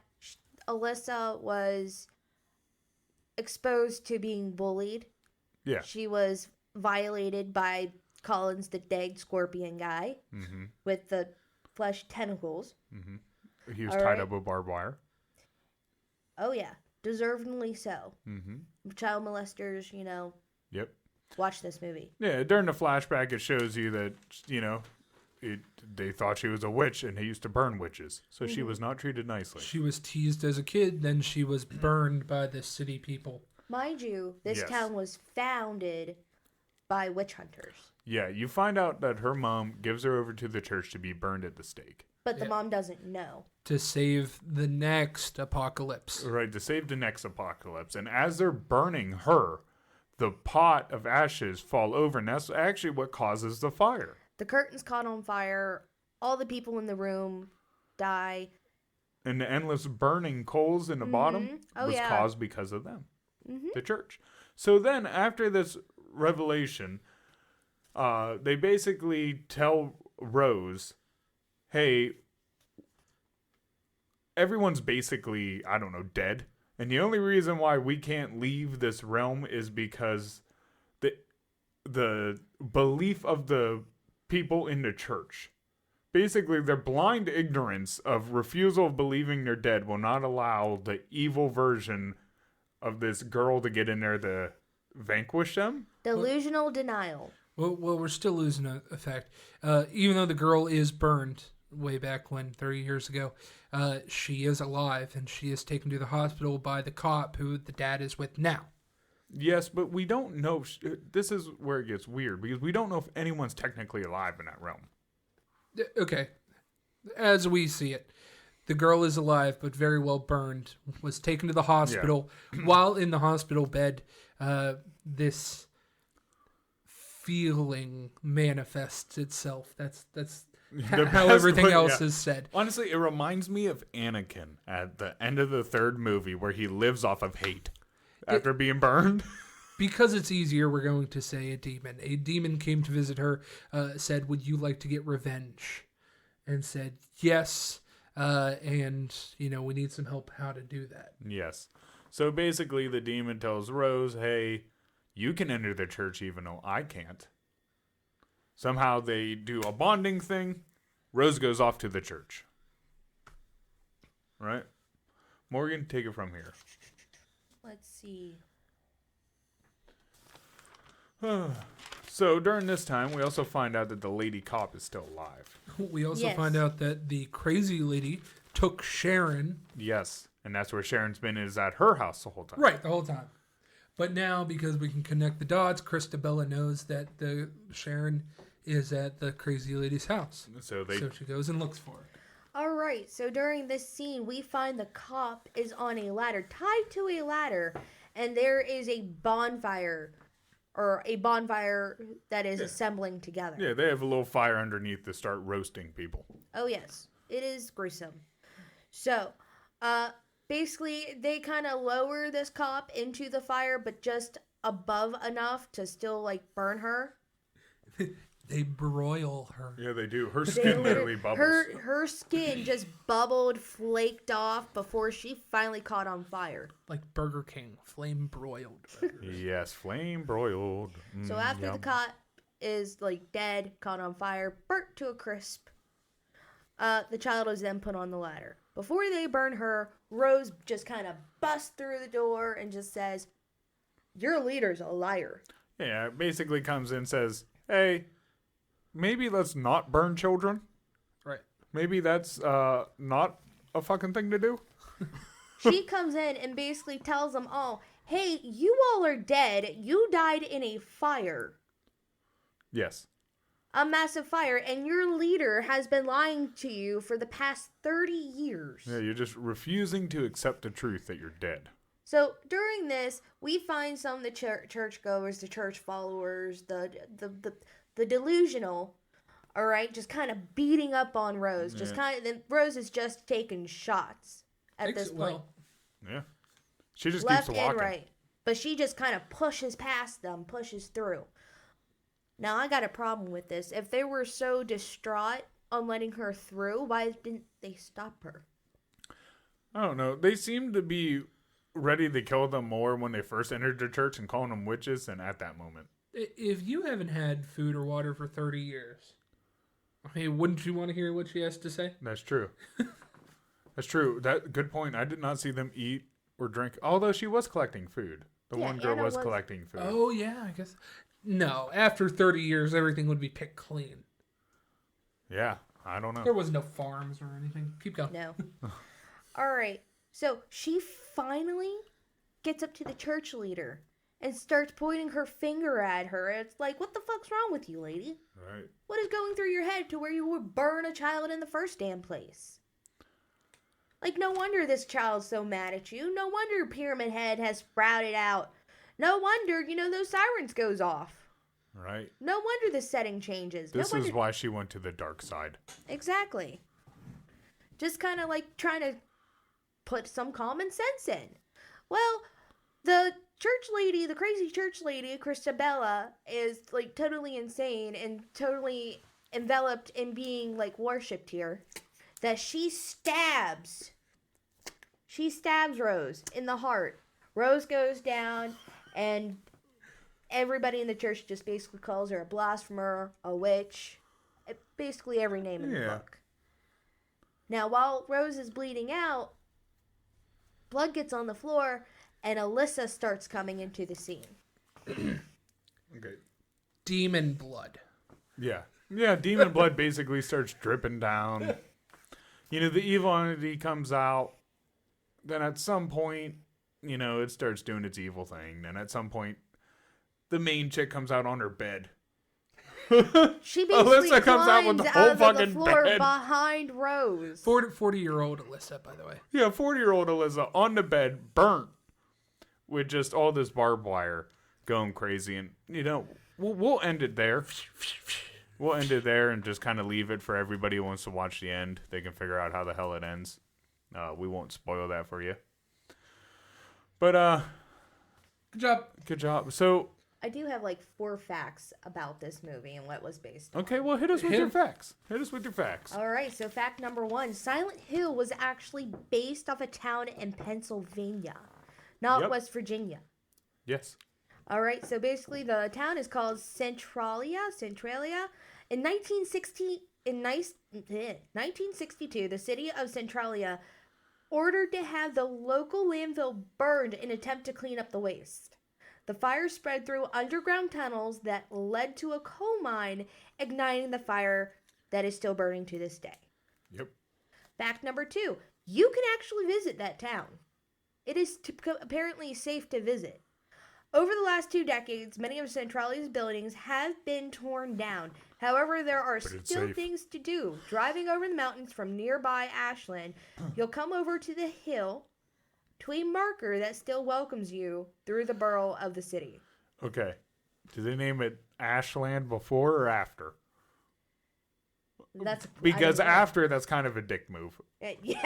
Alyssa was exposed to being bullied. Yeah. She was violated by Collins, the dead scorpion guy, with the flesh tentacles. Mm-hmm. He was tied up with barbed wire. Oh, yeah. Deservedly so. Child molesters, Yep. Watch this movie. Yeah, during the flashback, it shows you that, they thought she was a witch and he used to burn witches. So she was not treated nicely. She was teased as a kid, then she was burned by the city people. Mind you, this town was founded by witch hunters. Yeah, you find out that her mom gives her over to the church to be burned at the stake. But the mom doesn't know. To save the next apocalypse. Right, to save the next apocalypse. And as they're burning her, the pot of ashes fall over, and that's actually what causes the fire. The curtains caught on fire. All the people in the room die. And the endless burning coals in the bottom was caused because of them, the church. So then, after this revelation, they basically tell Rose, hey, everyone's basically, dead. And the only reason why we can't leave this realm is because the belief of the people in the church. Basically, their blind ignorance of refusal of believing they're dead will not allow the evil version of this girl to get in there to vanquish them. Delusional denial. Well, we're still losing effect. Even though the girl is burned way back when, 30 years ago, she is alive, and she is taken to the hospital by the cop who the dad is with now. Yes, but we don't know. This is where it gets weird because we don't know if anyone's technically alive in that realm. Okay. As we see it, the girl is alive but very well burned, was taken to the hospital. While in the hospital bed, this feeling manifests itself. That's how everything else is said. Honestly, it reminds me of Anakin at the end of the third movie where he lives off of hate after being burned. Because it's easier, we're going to say a demon. A demon came to visit her, said, "Would you like to get revenge?" And said, "Yes, and, we need some help how to do that." Yes. So basically, the demon tells Rose, hey, you can enter the church even though I can't. Somehow they do a bonding thing. Rose goes off to the church. Right? Morgan, take it from here. Let's see. So during this time, we also find out that the lady cop is still alive. We also find out that the crazy lady took Sharon. Yes, and that's where Sharon's been, is at her house the whole time. Right, the whole time. But now, because we can connect the dots, Christabella knows that the Sharon is at the crazy lady's house. So she goes and looks for her. All right, so during this scene, we find the cop is on a ladder, tied to a ladder, and there is a bonfire that is assembling together. Yeah, they have a little fire underneath to start roasting people. Oh, yes. It is gruesome. So, basically, they kind of lower this cop into the fire, but just above enough to still, burn her. They broil her. Yeah, they do. Her skin literally bubbles. Her skin just bubbled, flaked off before she finally caught on fire. Like Burger King, flame broiled. Yes, flame broiled. So after the cop is dead, caught on fire, burnt to a crisp, the child is then put on the ladder. Before they burn her, Rose just kind of busts through the door and just says, "Your leader's a liar." Yeah, basically comes in and says, hey, maybe let's not burn children. Right. Maybe that's not a fucking thing to do. She comes in and basically tells them all, hey, you all are dead. You died in a fire. Yes. A massive fire, and your leader has been lying to you for the past 30 years. Yeah, you're just refusing to accept the truth that you're dead. So during this, we find some of the churchgoers, the church followers, the delusional, all right, just kind of beating up on Rose. Rose is just taking shots at this point. Yeah. She just left keeps walking. and right. But she just kind of pushes past them, pushes through. Now, I got a problem with this. If they were so distraught on letting her through, why didn't they stop her? I don't know. They seem to be ready to kill them more when they first entered the church and calling them witches than at that moment. If you haven't had food or water for 30 years, I mean, wouldn't you want to hear what she has to say? That's true. That's true. Good point. I did not see them eat or drink, although she was collecting food. The one girl was collecting food. Oh, yeah, I guess. No, after 30 years, everything would be picked clean. Yeah, I don't know. There was no farms or anything. Keep going. No. All right. So she finally gets up to the church leader and starts pointing her finger at her. It's like, what the fuck's wrong with you, lady? Right. What is going through your head to where you would burn a child in the first damn place? No wonder this child's so mad at you. No wonder Pyramid Head has sprouted out. No wonder, those sirens goes off. Right. No wonder the setting changes. This is why she went to the dark side. Exactly. Just kind of trying to put some common sense in. Well, the church lady, the crazy church lady, Christabella, is totally insane and totally enveloped in being worshipped here. That she stabs Rose in the heart. Rose goes down, and everybody in the church just basically calls her a blasphemer, a witch, basically every name in the book. Now, while Rose is bleeding out, blood gets on the floor, and Alyssa starts coming into the scene. Okay. Demon blood. Yeah. Yeah, demon blood basically starts dripping down. The evil entity comes out. Then at some point, it starts doing its evil thing. And at some point, the main chick comes out on her bed. She basically Alyssa comes out with the whole fucking the floor bed behind Rose. 40-year-old Alyssa, by the way. Yeah, 40-year-old Alyssa on the bed, burnt, with just all this barbed wire going crazy. And, we'll end it there. We'll end it there and just kind of leave it for everybody who wants to watch the end. They can figure out how the hell it ends. We won't spoil that for you. But, good job. Good job. So, I do have like 4 facts about this movie and what it was based on. okay, well, hit us with your facts. All right, so fact number 1, Silent Hill was actually based off a town in Pennsylvania, not West Virginia. Yes. All right, so basically the town is called Centralia. In 1962, the city of Centralia ordered to have the local landfill burned in an attempt to clean up the waste. The fire spread through underground tunnels that led to a coal mine, igniting the fire that is still burning to this day. Yep. Fact number 2, you can actually visit that town. It is apparently safe to visit. Over the last 2 decades, many of Centralia's buildings have been torn down. However, there are still things to do. Driving over the mountains from nearby Ashland, you'll come over to the hill to a marker that still welcomes you through the borough of the city. Okay. Do they name it Ashland before or after? That's because after, that's kind of a dick move. Yeah.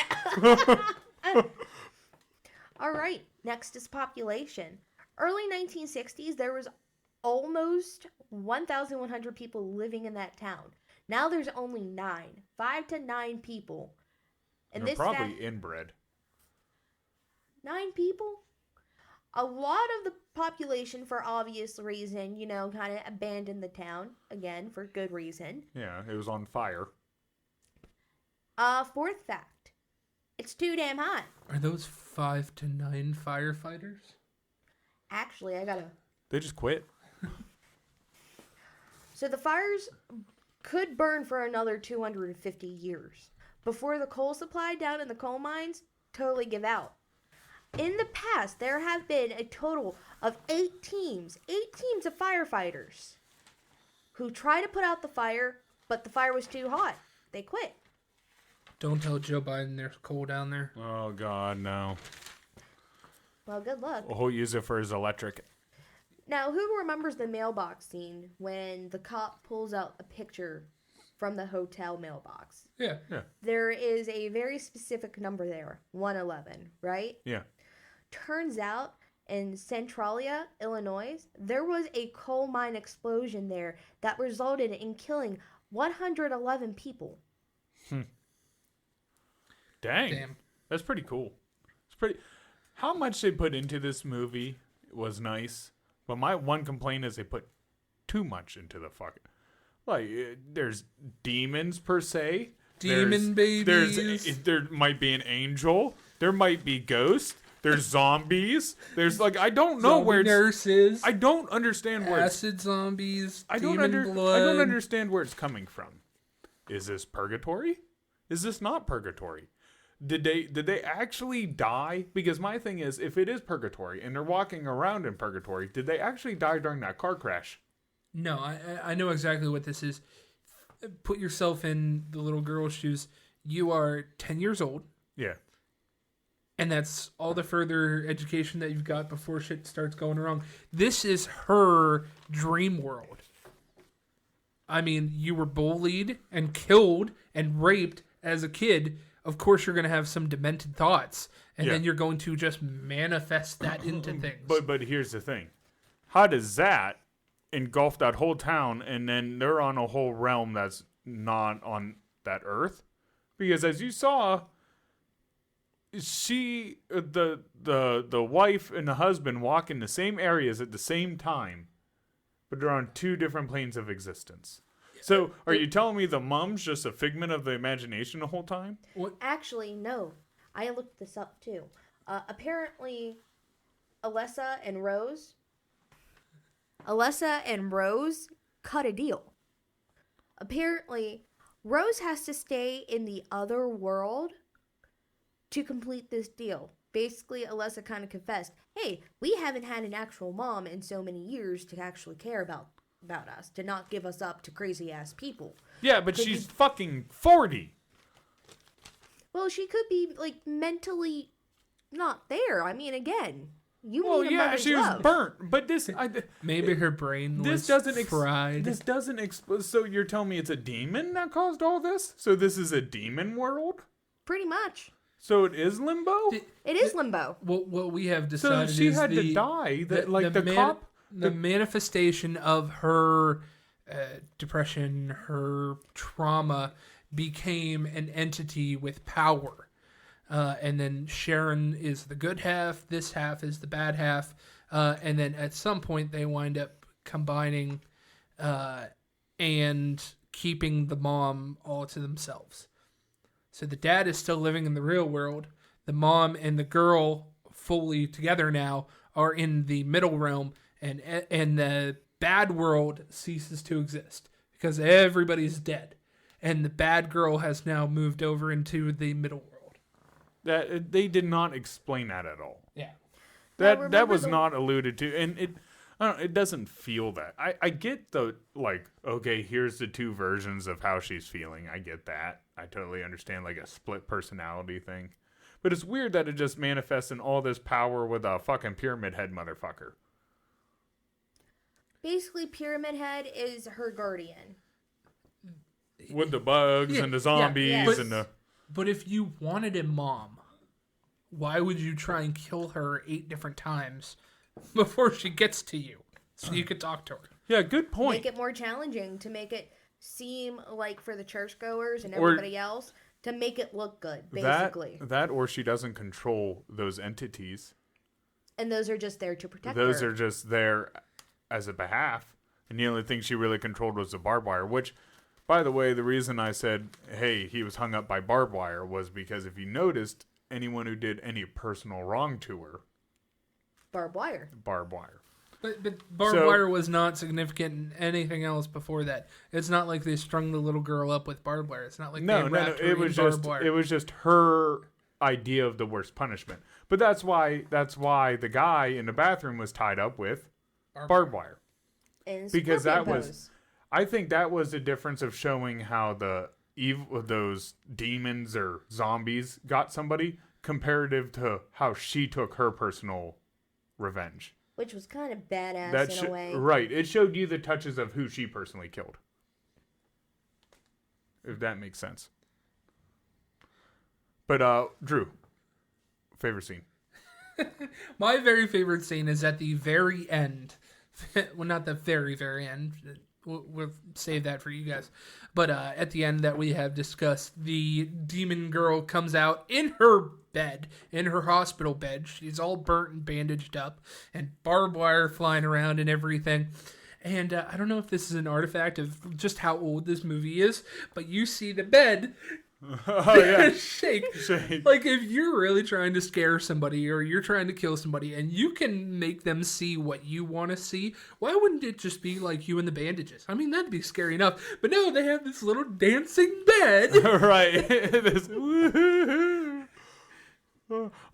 All right. Next is population. Early 1960s, there was almost 1,100 people living in that town. Now there's only 5 to 9 people. And they're probably inbred. 9 people? A lot of the population, for obvious reason, kind of abandoned the town. Again, for good reason. Yeah, it was on fire. 4th fact. It's too damn hot. Are those 5 to 9 firefighters? Actually, They just quit. So the fires could burn for another 250 years before the coal supply down in the coal mines totally give out. In the past, there have been a total of 8 teams of firefighters who tried to put out the fire, but the fire was too hot. They quit. Don't tell Joe Biden there's coal down there. Oh, God, no. Well, good luck. He'll use it for his electric. Now, who remembers the mailbox scene when the cop pulls out a picture from the hotel mailbox? Yeah. There is a very specific number there, 111, right? Yeah. Turns out, in Centralia, Illinois, there was a coal mine explosion there that resulted in killing 111 people. Dang. That's pretty cool. How much they put into this movie was nice, but my one complaint is they put too much into the fucking... Like, there's demons per se. Babies. There might be an angel. There might be ghosts. There's zombies. There's I don't know where it's... nurses. I don't understand where acid zombies. I don't understand where it's coming from. Is this purgatory? Is this not purgatory? Did they actually die? Because my thing is, if it is purgatory and they're walking around in purgatory, did they actually die during that car crash? No, I know exactly what this is. Put yourself in the little girl's shoes. You are 10 years old. Yeah. And that's all the further education that you've got before shit starts going wrong. This is her dream world. I mean, you were bullied and killed and raped as a kid. Of course, you're going to have some demented thoughts, and then you're going to just manifest that into things. But here's the thing: how does that engulf that whole town, and then they're on a whole realm that's not on that earth? Because as you saw, the wife and the husband walk in the same areas at the same time, but they're on 2 different planes of existence. So, are you telling me the mom's just a figment of the imagination the whole time? Actually, no. I looked this up, too. Apparently, Alessa and Rose cut a deal. Apparently, Rose has to stay in the other world to complete this deal. basically Alessa kind of confessed, hey, we haven't had an actual mom in so many years to actually care about us, to not give us up to crazy ass people. Yeah, but she's fucking 40. Well, she could be like mentally not there. I mean, again, you need a mother's she was love. burnt, but this Maybe her brain was fried. This doesn't so you're telling me it's a demon that caused all this? So this is a demon world? Pretty much. So it is limbo? It is limbo. What we have decided so she is had to die. The manifestation of her depression, her trauma, became an entity with power. And then Sharon is the good half, this half is the bad half. And then at some point they wind up combining and keeping the mom all to themselves. So the dad is still living in the real world. The mom and the girl, fully together now, are in the middle realm, and the bad world ceases to exist because everybody's dead. And the bad girl has now moved over into the middle world. That they did not explain that at all. Yeah. That was not alluded to, and it doesn't feel that. I get the, like, okay, here's the two versions of how she's feeling. I get that. I totally understand, like, a split personality thing. But it's weird that it just manifests in all this power with a fucking Pyramid Head motherfucker. Basically, Pyramid Head is her guardian. With the bugs and the zombies and the... But if you wanted a mom, why would you try and kill her 8 different times before she gets to you so you could talk to her? Yeah, good point. Make it more challenging, to make it seem like for the churchgoers and everybody else, to make it look good, basically. That or she doesn't control those entities. And those are just there to protect Those her. are just there as a behalf. And the only thing she really controlled was the barbed wire, which, by the way, the reason I said, hey, he was hung up by barbed wire was because if you noticed, anyone who did any personal wrong to her... Barbed wire. But barbed wire was not significant in anything else before that. It's not like they strung the little girl up with barbed wire. It's not like they wrapped her in barbed wire. It was just her idea of the worst punishment. But that's why the guy in the bathroom was tied up with barbed wire. And because that pose. was, I think that was the difference of showing how the evil, those demons or zombies got somebody, comparative to how she took her personal revenge. Which was kind of badass in a way. Right. It showed you the touches of who she personally killed. If that makes sense. But, Drew, favorite scene? My very favorite scene is at the very end. Well, not the very, very end. We'll save that for you guys. But at the end that we have discussed, the demon girl comes out in her bed, in her hospital bed. She's all burnt and bandaged up, and barbed wire flying around and everything. And I don't know if this is an artifact of just how old this movie is, but you see the bed shake. Like, if you're really trying to scare somebody or you're trying to kill somebody and you can make them see what you want to see, why wouldn't it just be like you and the bandages? I mean, that'd be scary enough. But no, they have this little dancing bed. Right. This,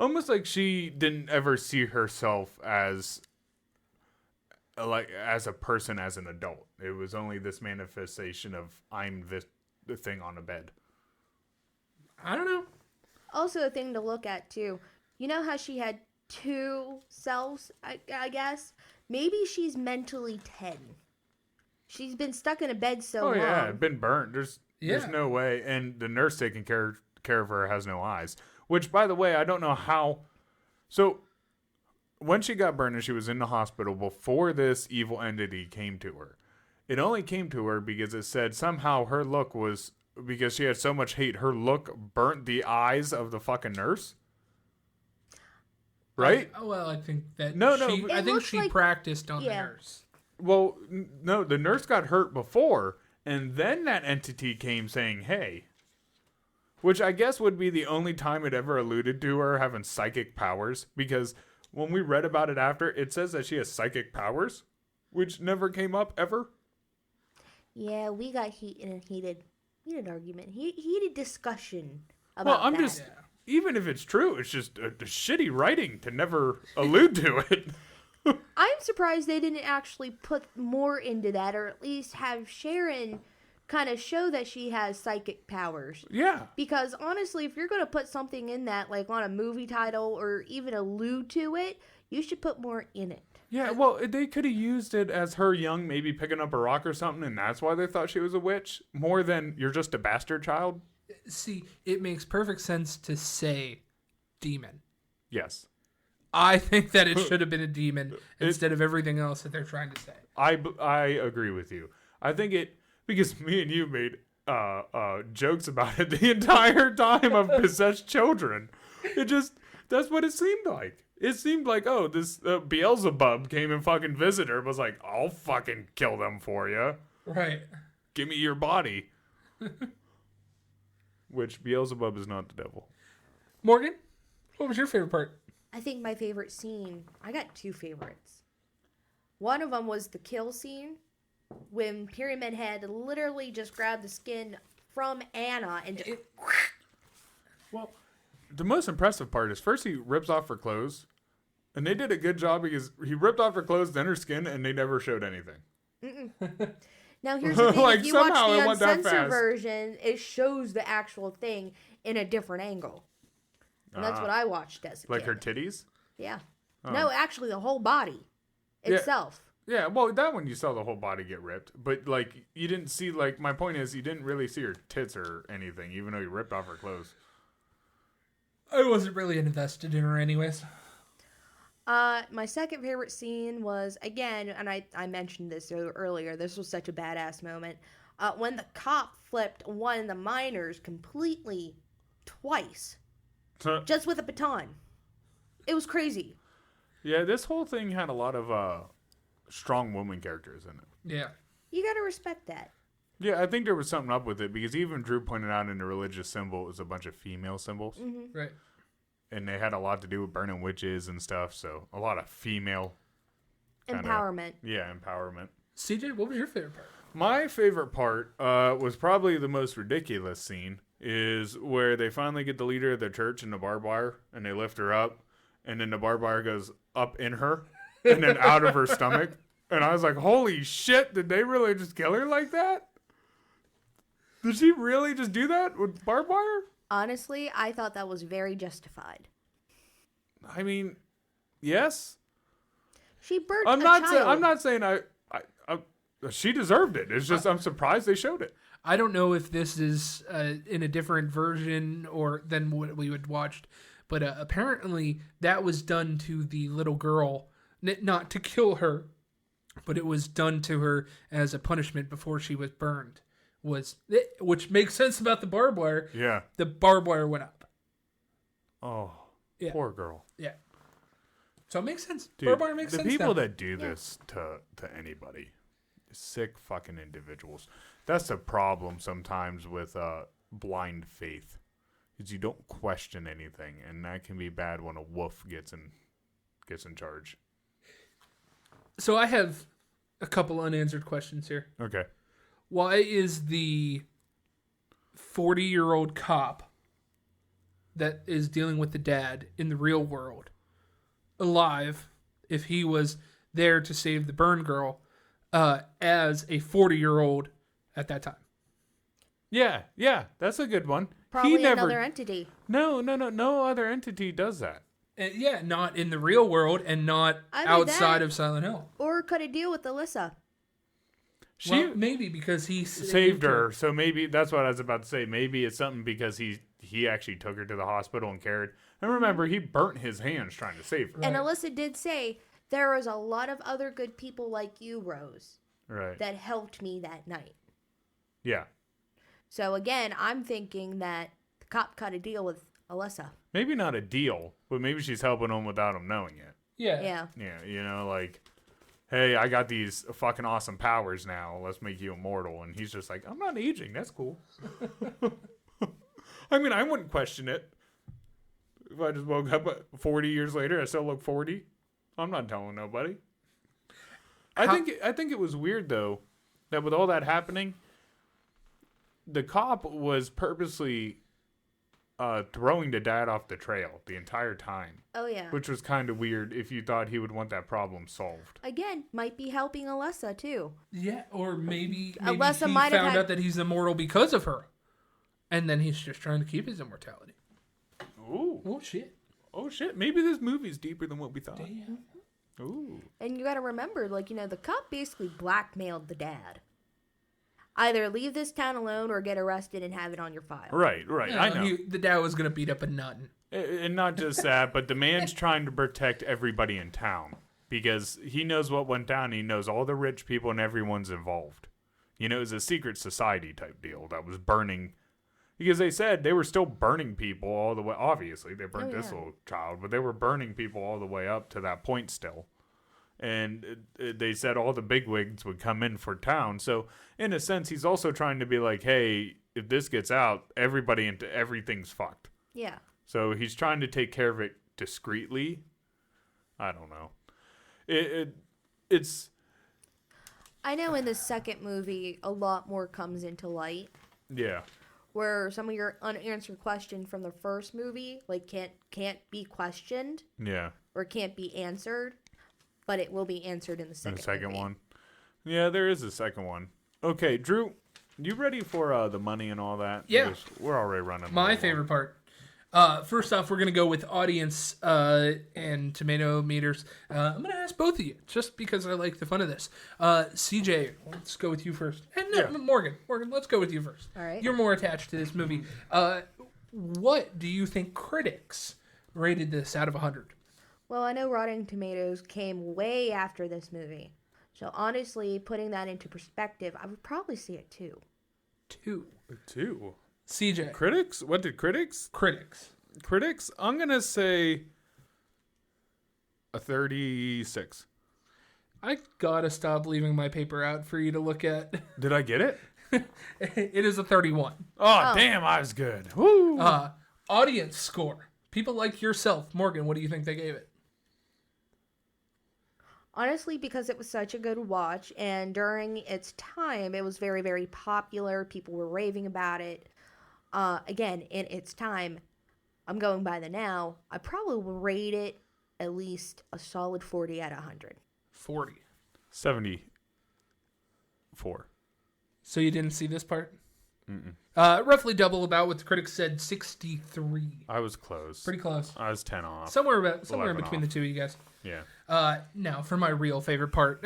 almost like she didn't ever see herself as a person, as an adult. It was only this manifestation of, I'm the thing on a bed. I don't know. Also a thing to look at, too. You know how she had 2 selves, I guess? Maybe she's mentally 10. She's been stuck in a bed so long. Oh, yeah, been burnt. There's no way. And the nurse taking care of her has no eyes. Which, by the way, I don't know how... So, when she got burned and she was in the hospital before this evil entity came to her, it only came to her because it said somehow her look was... Because she had so much hate, her look burnt the eyes of the fucking nurse. Right? I think that I think she practiced on the nurse. Well, no, the nurse got hurt before, and then that entity came saying, hey. Which I guess would be the only time it ever alluded to her having psychic powers, because when we read about it after, it says that she has psychic powers, which never came up ever. Yeah, we got heated argument, heated discussion about that. even if it's true, it's just a shitty writing to never allude to it. I'm surprised they didn't actually put more into that, or at least have Sharon kind of show that she has psychic powers. Yeah. Because honestly, if you're going to put something in that, like on a movie title or even allude to it, you should put more in it. Yeah, well, they could have used it as her young, maybe picking up a rock or something, and that's why they thought she was a witch, more than you're just a bastard child. See, it makes perfect sense to say demon. Yes. I think that it should have been a demon instead of everything else that they're trying to say. I agree with you. I think because me and you made jokes about it the entire time of possessed children. That's what it seemed like. It seemed like, oh, this Beelzebub came and fucking visited her, was like, I'll fucking kill them for you. Right. Give me your body. Which Beelzebub is not the devil. Morgan, what was your favorite part? I think my favorite scene, I got two favorites. One of them was the kill scene when Pyramid Head literally just grabbed the skin from Anna and just... Well, the most impressive part is first he rips off her clothes, and they did a good job because he ripped off her clothes, then her skin, and they never showed anything. Now here's the thing, Like, if you watch somehow it the went that uncensored fast. version, it shows the actual thing in a different angle. And that's what I watched as a Like kid. her titties? Yeah. Oh. No, actually the whole body itself. Yeah, well, that one you saw the whole body get ripped. But, like, you didn't see, like, my point is you didn't really see her tits or anything, even though you ripped off her clothes. I wasn't really invested in her anyways. My second favorite scene was, again, and I mentioned this earlier, this was such a badass moment, when the cop flipped one of the miners completely twice, just with a baton. It was crazy. Yeah, this whole thing had a lot of strong woman characters in it. Yeah. You gotta respect that. Yeah, I think there was something up with it because even Drew pointed out in the religious symbol it was a bunch of female symbols. Mm-hmm. Right. And they had a lot to do with burning witches and stuff, so a lot of female Empowerment. empowerment. CJ, what was your favorite part? My favorite part was probably the most ridiculous scene is where they finally get the leader of the church in the barbed wire and they lift her up and then the barbed wire goes up in her and then out of her stomach. And I was like, holy shit, did they really just kill her like that? Did she really just do that with barbed wire? Honestly, I thought that was very justified. I mean, yes. She burnt I'm a not child. saying I she deserved it. It's just I'm surprised they showed it. I don't know if this is in a different version or than what we would watched, but apparently that was done to the little girl, not to kill her, but it was done to her as a punishment before she was burned. Which makes sense about the barbed wire. Yeah. The barbed wire went up. Oh, Yeah. poor girl. Yeah. So it makes sense. Dude, Barbed wire makes the sense. people now. that do this to anybody, sick fucking individuals. That's the problem sometimes with blind faith, is you don't question anything, and that can be bad when a wolf gets in charge. So I have a couple unanswered questions here. Okay. Why is the 40-year-old cop that is dealing with the dad in the real world alive if he was there to save the burn girl as a 40-year-old at that time? Yeah, that's a good one. Probably another entity. No other entity does that. Yeah, not in the real world and not outside of Silent Hill. Or could it deal with Alyssa? Well, maybe because he saved her. So maybe that's what I was about to say. Maybe it's something because he actually took her to the hospital and cared. And remember, he burnt his hands trying to save her. And Alyssa did say, there was a lot of other good people like you, Rose, Right. that helped me that night. Yeah. So again, I'm thinking that the cop cut a deal with Alyssa. Maybe not a deal, but maybe she's helping him without him knowing it. Yeah. Yeah, like, hey, I got these fucking awesome powers now. Let's make you immortal. And he's just like, I'm not aging. That's cool. I mean, I wouldn't question it. If I just woke up 40 years later, I still look 40. I'm not telling nobody. I think it was weird, though, that with all that happening, the cop was purposely throwing the dad off the trail the entire time. Oh, yeah. Which was kind of weird if you thought he would want that problem solved. Again, might be helping Alessa, too. Yeah, or maybe Alessa he might have found had... out that he's immortal because of her. And then he's just trying to keep his immortality. Ooh. Oh, shit. Oh, shit. Maybe this movie's deeper than what we thought. Damn. Ooh. And you got to remember, like, you know, the cop basically blackmailed the dad. Either leave this town alone or get arrested and have it on your file. Right. Yeah, I know. the dad was going to beat up a nut. And not just that, but the man's trying to protect everybody in town. Because he knows what went down. He knows all the rich people and everyone's involved. You know, it was a secret society type deal that was burning. Because they said they were still burning people all the way. Obviously, they burned this little child. But they were burning people all the way up to that point still. And they said all the bigwigs would come in for town. So, in a sense, he's also trying to be like, hey, if this gets out, everything's fucked. Yeah. So, he's trying to take care of it discreetly. I don't know. It's... I know in the second movie, a lot more comes into light. Yeah. Where some of your unanswered questions from the first movie, like, can't be questioned. Yeah. Or can't be answered. But it will be answered in the second movie. One. Yeah, there is a second one. Okay, Drew, you ready for the money and all that? Yeah. Because we're already running. My favorite part. First off, we're going to go with audience and tomato meters. I'm going to ask both of you, just because I like the fun of this. CJ, let's go with you first. And Morgan, let's go with you first. All right. You're more attached to this movie. What do you think critics rated this out of 100? Well, I know Rotten Tomatoes came way after this movie. So honestly, putting that into perspective, I would probably see it 2. 2. 2. CJ. Critics? What did critics? Critics. I'm going to say a 36. I gotta stop leaving my paper out for you to look at. Did I get it? It is a 31. Oh, damn, I was good. Woo! Audience score. People like yourself. Morgan, what do you think they gave it? Honestly, because it was such a good watch, and during its time, it was very, very popular. People were raving about it. Again, in its time, I'm going by the now, I probably will rate it at least a solid 40 out of 100. 40. 74. So you didn't see this part? Roughly double about what the critics said, 63. I was close. Pretty close. I was 10 off. Somewhere in between off. the two of you guys. Yeah. Now, for my real favorite part,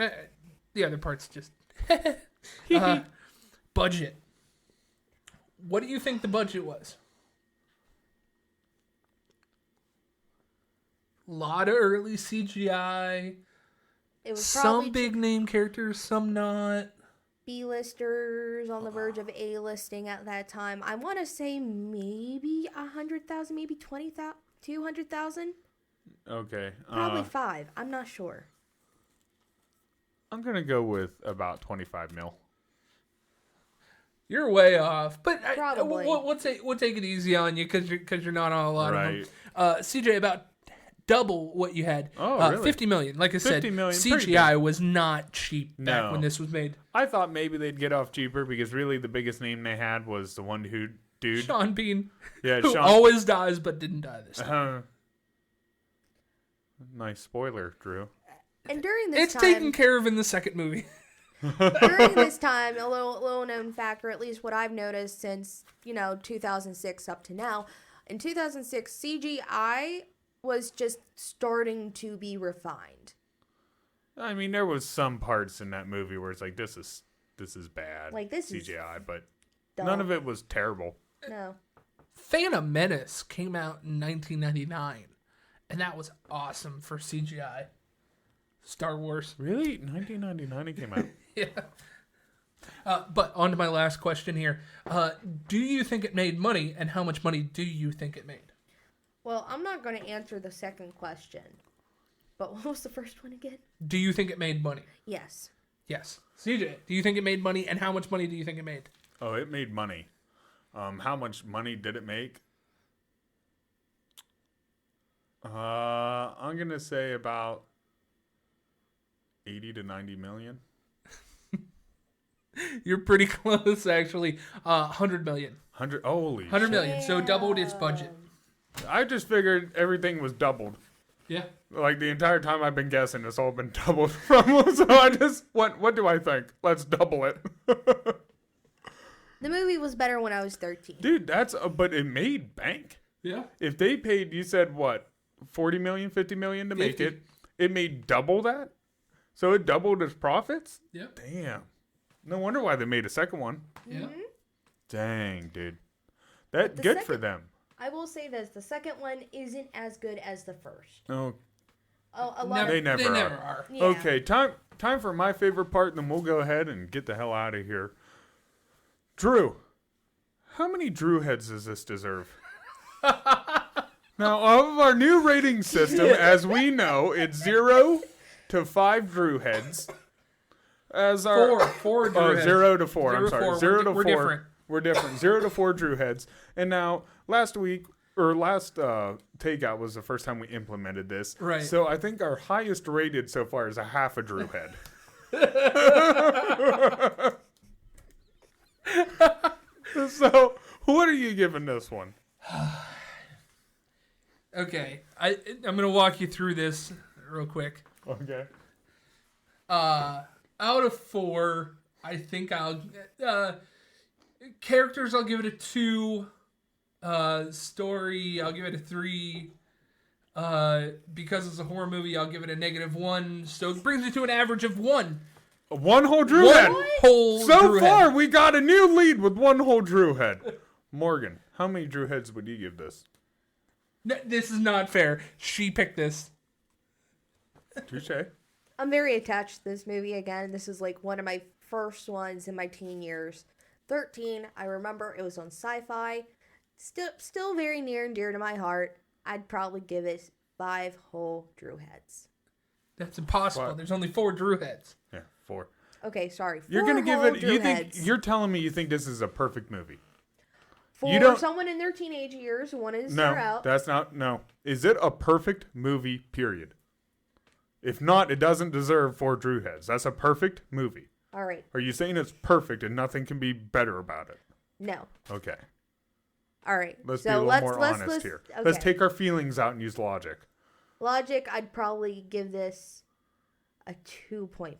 the other part's just budget. What do you think the budget was? A lot of early CGI. It was Some big name characters, some not. B-listers on the verge of A-listing at that time. I want to say maybe 100,000, maybe 20,000, 200,000. Okay. Probably 5. I'm not sure. I'm going to go with about 25 mil. You're way off, but Probably. we'll take it easy on you because you're not on a lot of them. Right. CJ, about double what you had. Oh, really? 50 million. Like I said, 50 million, CGI was not cheap back No. when this was made. I thought maybe they'd get off cheaper because really the biggest name they had was the one dude. Sean Bean, Yeah, who Sean. always dies but didn't die this time. Nice spoiler, Drew. And during this It's time, taken care of in the second movie. during this time, a little known fact, or at least what I've noticed since 2006 up to now, in 2006 CGI was just starting to be refined. I mean, there was some parts in that movie where it's like this is bad, Like, this is CGI, but dumb. none of it was terrible. No. Phantom Menace came out in 1999, and that was awesome for CGI. Star Wars. Really, 1999 it came out. Yeah. But on to my last question here. Do you think it made money, and how much money do you think it made? Well, I'm not going to answer the second question. But what was the first one again? Do you think it made money? Yes. Yes. CJ, do you think it made money, and how much money do you think it made? Oh, it made money. How much money did it make? I'm gonna say about 80 to 90 million. You're pretty close, actually. 100 million. 100 million. So doubled its budget. I just figured everything was doubled. Yeah. Like the entire time I've been guessing, it's all been doubled from. So I just what do I think? Let's double it. The movie was better when I was 13. Dude, but it made bank. Yeah. If they paid, you said what, 40 million, 50 million to make it, it made double that. So it doubled its profits. Yep. Damn. No wonder why they made a second one. Yeah. Mm-hmm. Dang, dude. That good for them. I will say this: the second one isn't as good as the first. Oh, They never are. Yeah. Okay, time for my favorite part, and then we'll go ahead and get the hell out of here. Drew, how many Drew heads does this deserve? Now, of our new rating system, as we know, it's 0 to 5 Drew heads. As our Four Drew heads. 0 to 4. I'm sorry, 0 to 4. We're different. We're different. 0 to 4 Drew heads. And now, last Takeout was the first time we implemented this. Right. So I think our highest rated so far is a half a Drew head. So, what are you giving this one? Okay, I'm gonna walk you through this real quick. Okay. Out of 4, I think I'll characters. I'll give it a 2. Story, I'll give it a 3. Because it's a horror movie, I'll give it a -1. So it brings it to an average of 1. One whole Drew head. Whole So Drew far, head. we got a new lead with one whole Drew head. Morgan, how many Drew heads would you give this? No, this is not fair. She picked this. Touche. I'm very attached to this movie. Again, this is like one of my first ones in my teen years. 13, I remember it was on Sci-Fi. Still very near and dear to my heart. I'd probably give it 5 whole Drew heads. That's impossible. What? There's only 4 Drew heads. Yeah, 4. Okay, sorry. 4 You're gonna give whole it. Drew You think heads. you're telling me you think this is a perfect movie? For you don't- someone in their teenage years who wanted to No, start out. that's not. No, is it a perfect movie? Period. If not, it doesn't deserve 4 Drew heads. That's a perfect movie. All right. Are you saying it's perfect and nothing can be better about it? No. Okay. All right. Let's so be a little let's, more let's, honest let's, here. Okay. Let's take our feelings out and use logic. Logic, I'd probably give this a 2.5.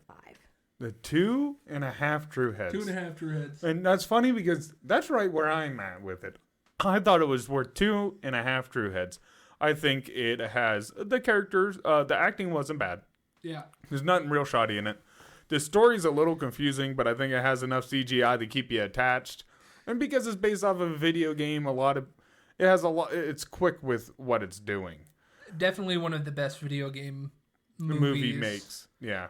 The 2.5 Drew heads. 2.5 Drew heads. And that's funny because that's right where I'm at with it. I thought it was worth 2.5 Drew heads. I think it has the characters. The acting wasn't bad. Yeah. There's nothing real shoddy in it. The story's a little confusing, but I think it has enough CGI to keep you attached. And because it's based off of a video game, it's quick with what it's doing. Definitely one of the best video game movies. The movie makes. Yeah.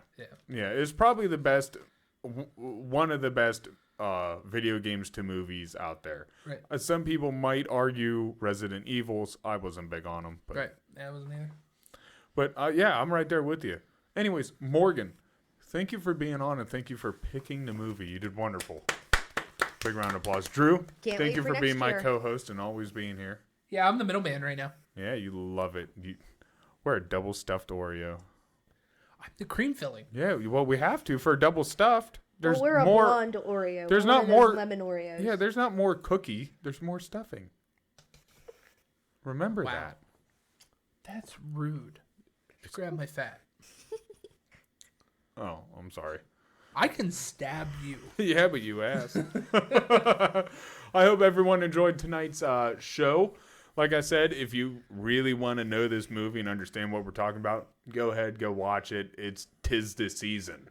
Yeah. It's probably the best, one of the best video games to movies out there. Right. Some people might argue Resident Evils. I wasn't big on them. But, Right. That wasn't either. But yeah, I'm right there with you. Anyways, Morgan, thank you for being on and thank you for picking the movie. You did wonderful. Big round of applause. Drew, Can't thank wait you for for next being my year. co-host and always being here. Yeah, I'm the middleman right now. Yeah, you love it. We're a double stuffed Oreo. I'm the cream filling. Yeah, well, we have to for a double stuffed. There's we're more. a blonde Oreo. There's One not of those more lemon Oreos. Yeah, there's not more cookie. There's more stuffing. Remember Wow. that. That's rude. Just grab my fat. Oh, I'm sorry. I can stab you. Yeah, but you asked. I hope everyone enjoyed tonight's show. Like I said, if you really want to know this movie and understand what we're talking about, go ahead, go watch it. It's 'Tis the Season.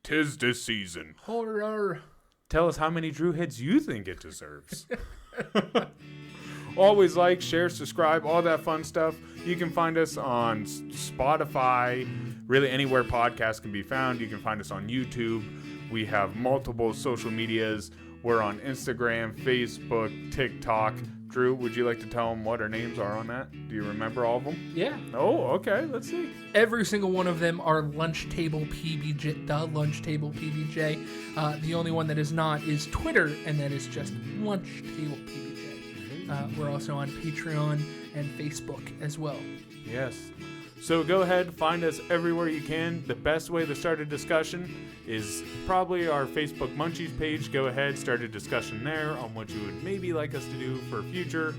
'Tis the Season. Horror. Tell us how many Drew heads you think it deserves. Always like, share, subscribe, all that fun stuff. You can find us on Spotify, really anywhere podcasts can be found. You can find us on YouTube. We have multiple social medias. We're on Instagram, Facebook, TikTok. Drew, would you like to tell them what our names are on that? Do you remember all of them? Yeah. Oh, okay. Let's see. Every single one of them are Lunch Table PBJ. The Lunch Table PBJ. The only one that is not is Twitter, and that is just Lunch Table PBJ. We're also on Patreon and Facebook as well. Yes. So go ahead, find us everywhere you can. The best way to start a discussion is probably our Facebook Munchies page. Go ahead, start a discussion there on what you would maybe like us to do for future.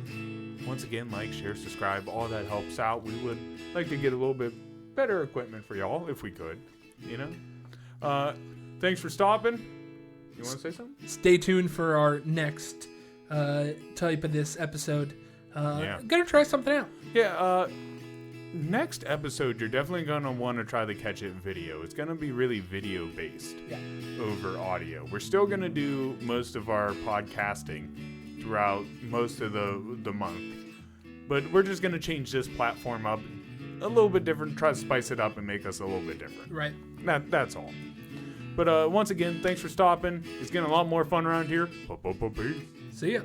Once again, like, share, subscribe, all that helps out. We would like to get a little bit better equipment for y'all if we could, you know. Thanks for stopping. You want to say something? Stay tuned for our next type of this episode. I'm gonna try something out. Yeah, next episode, you're definitely going to want to try to catch it video. It's going to be really video based over audio. We're still going to do most of our podcasting throughout most of the month, but we're just going to change this platform up a little bit different, try to spice it up and make us a little bit different. Right. That's all. But once again, thanks for stopping. It's getting a lot more fun around here. Peace. See ya.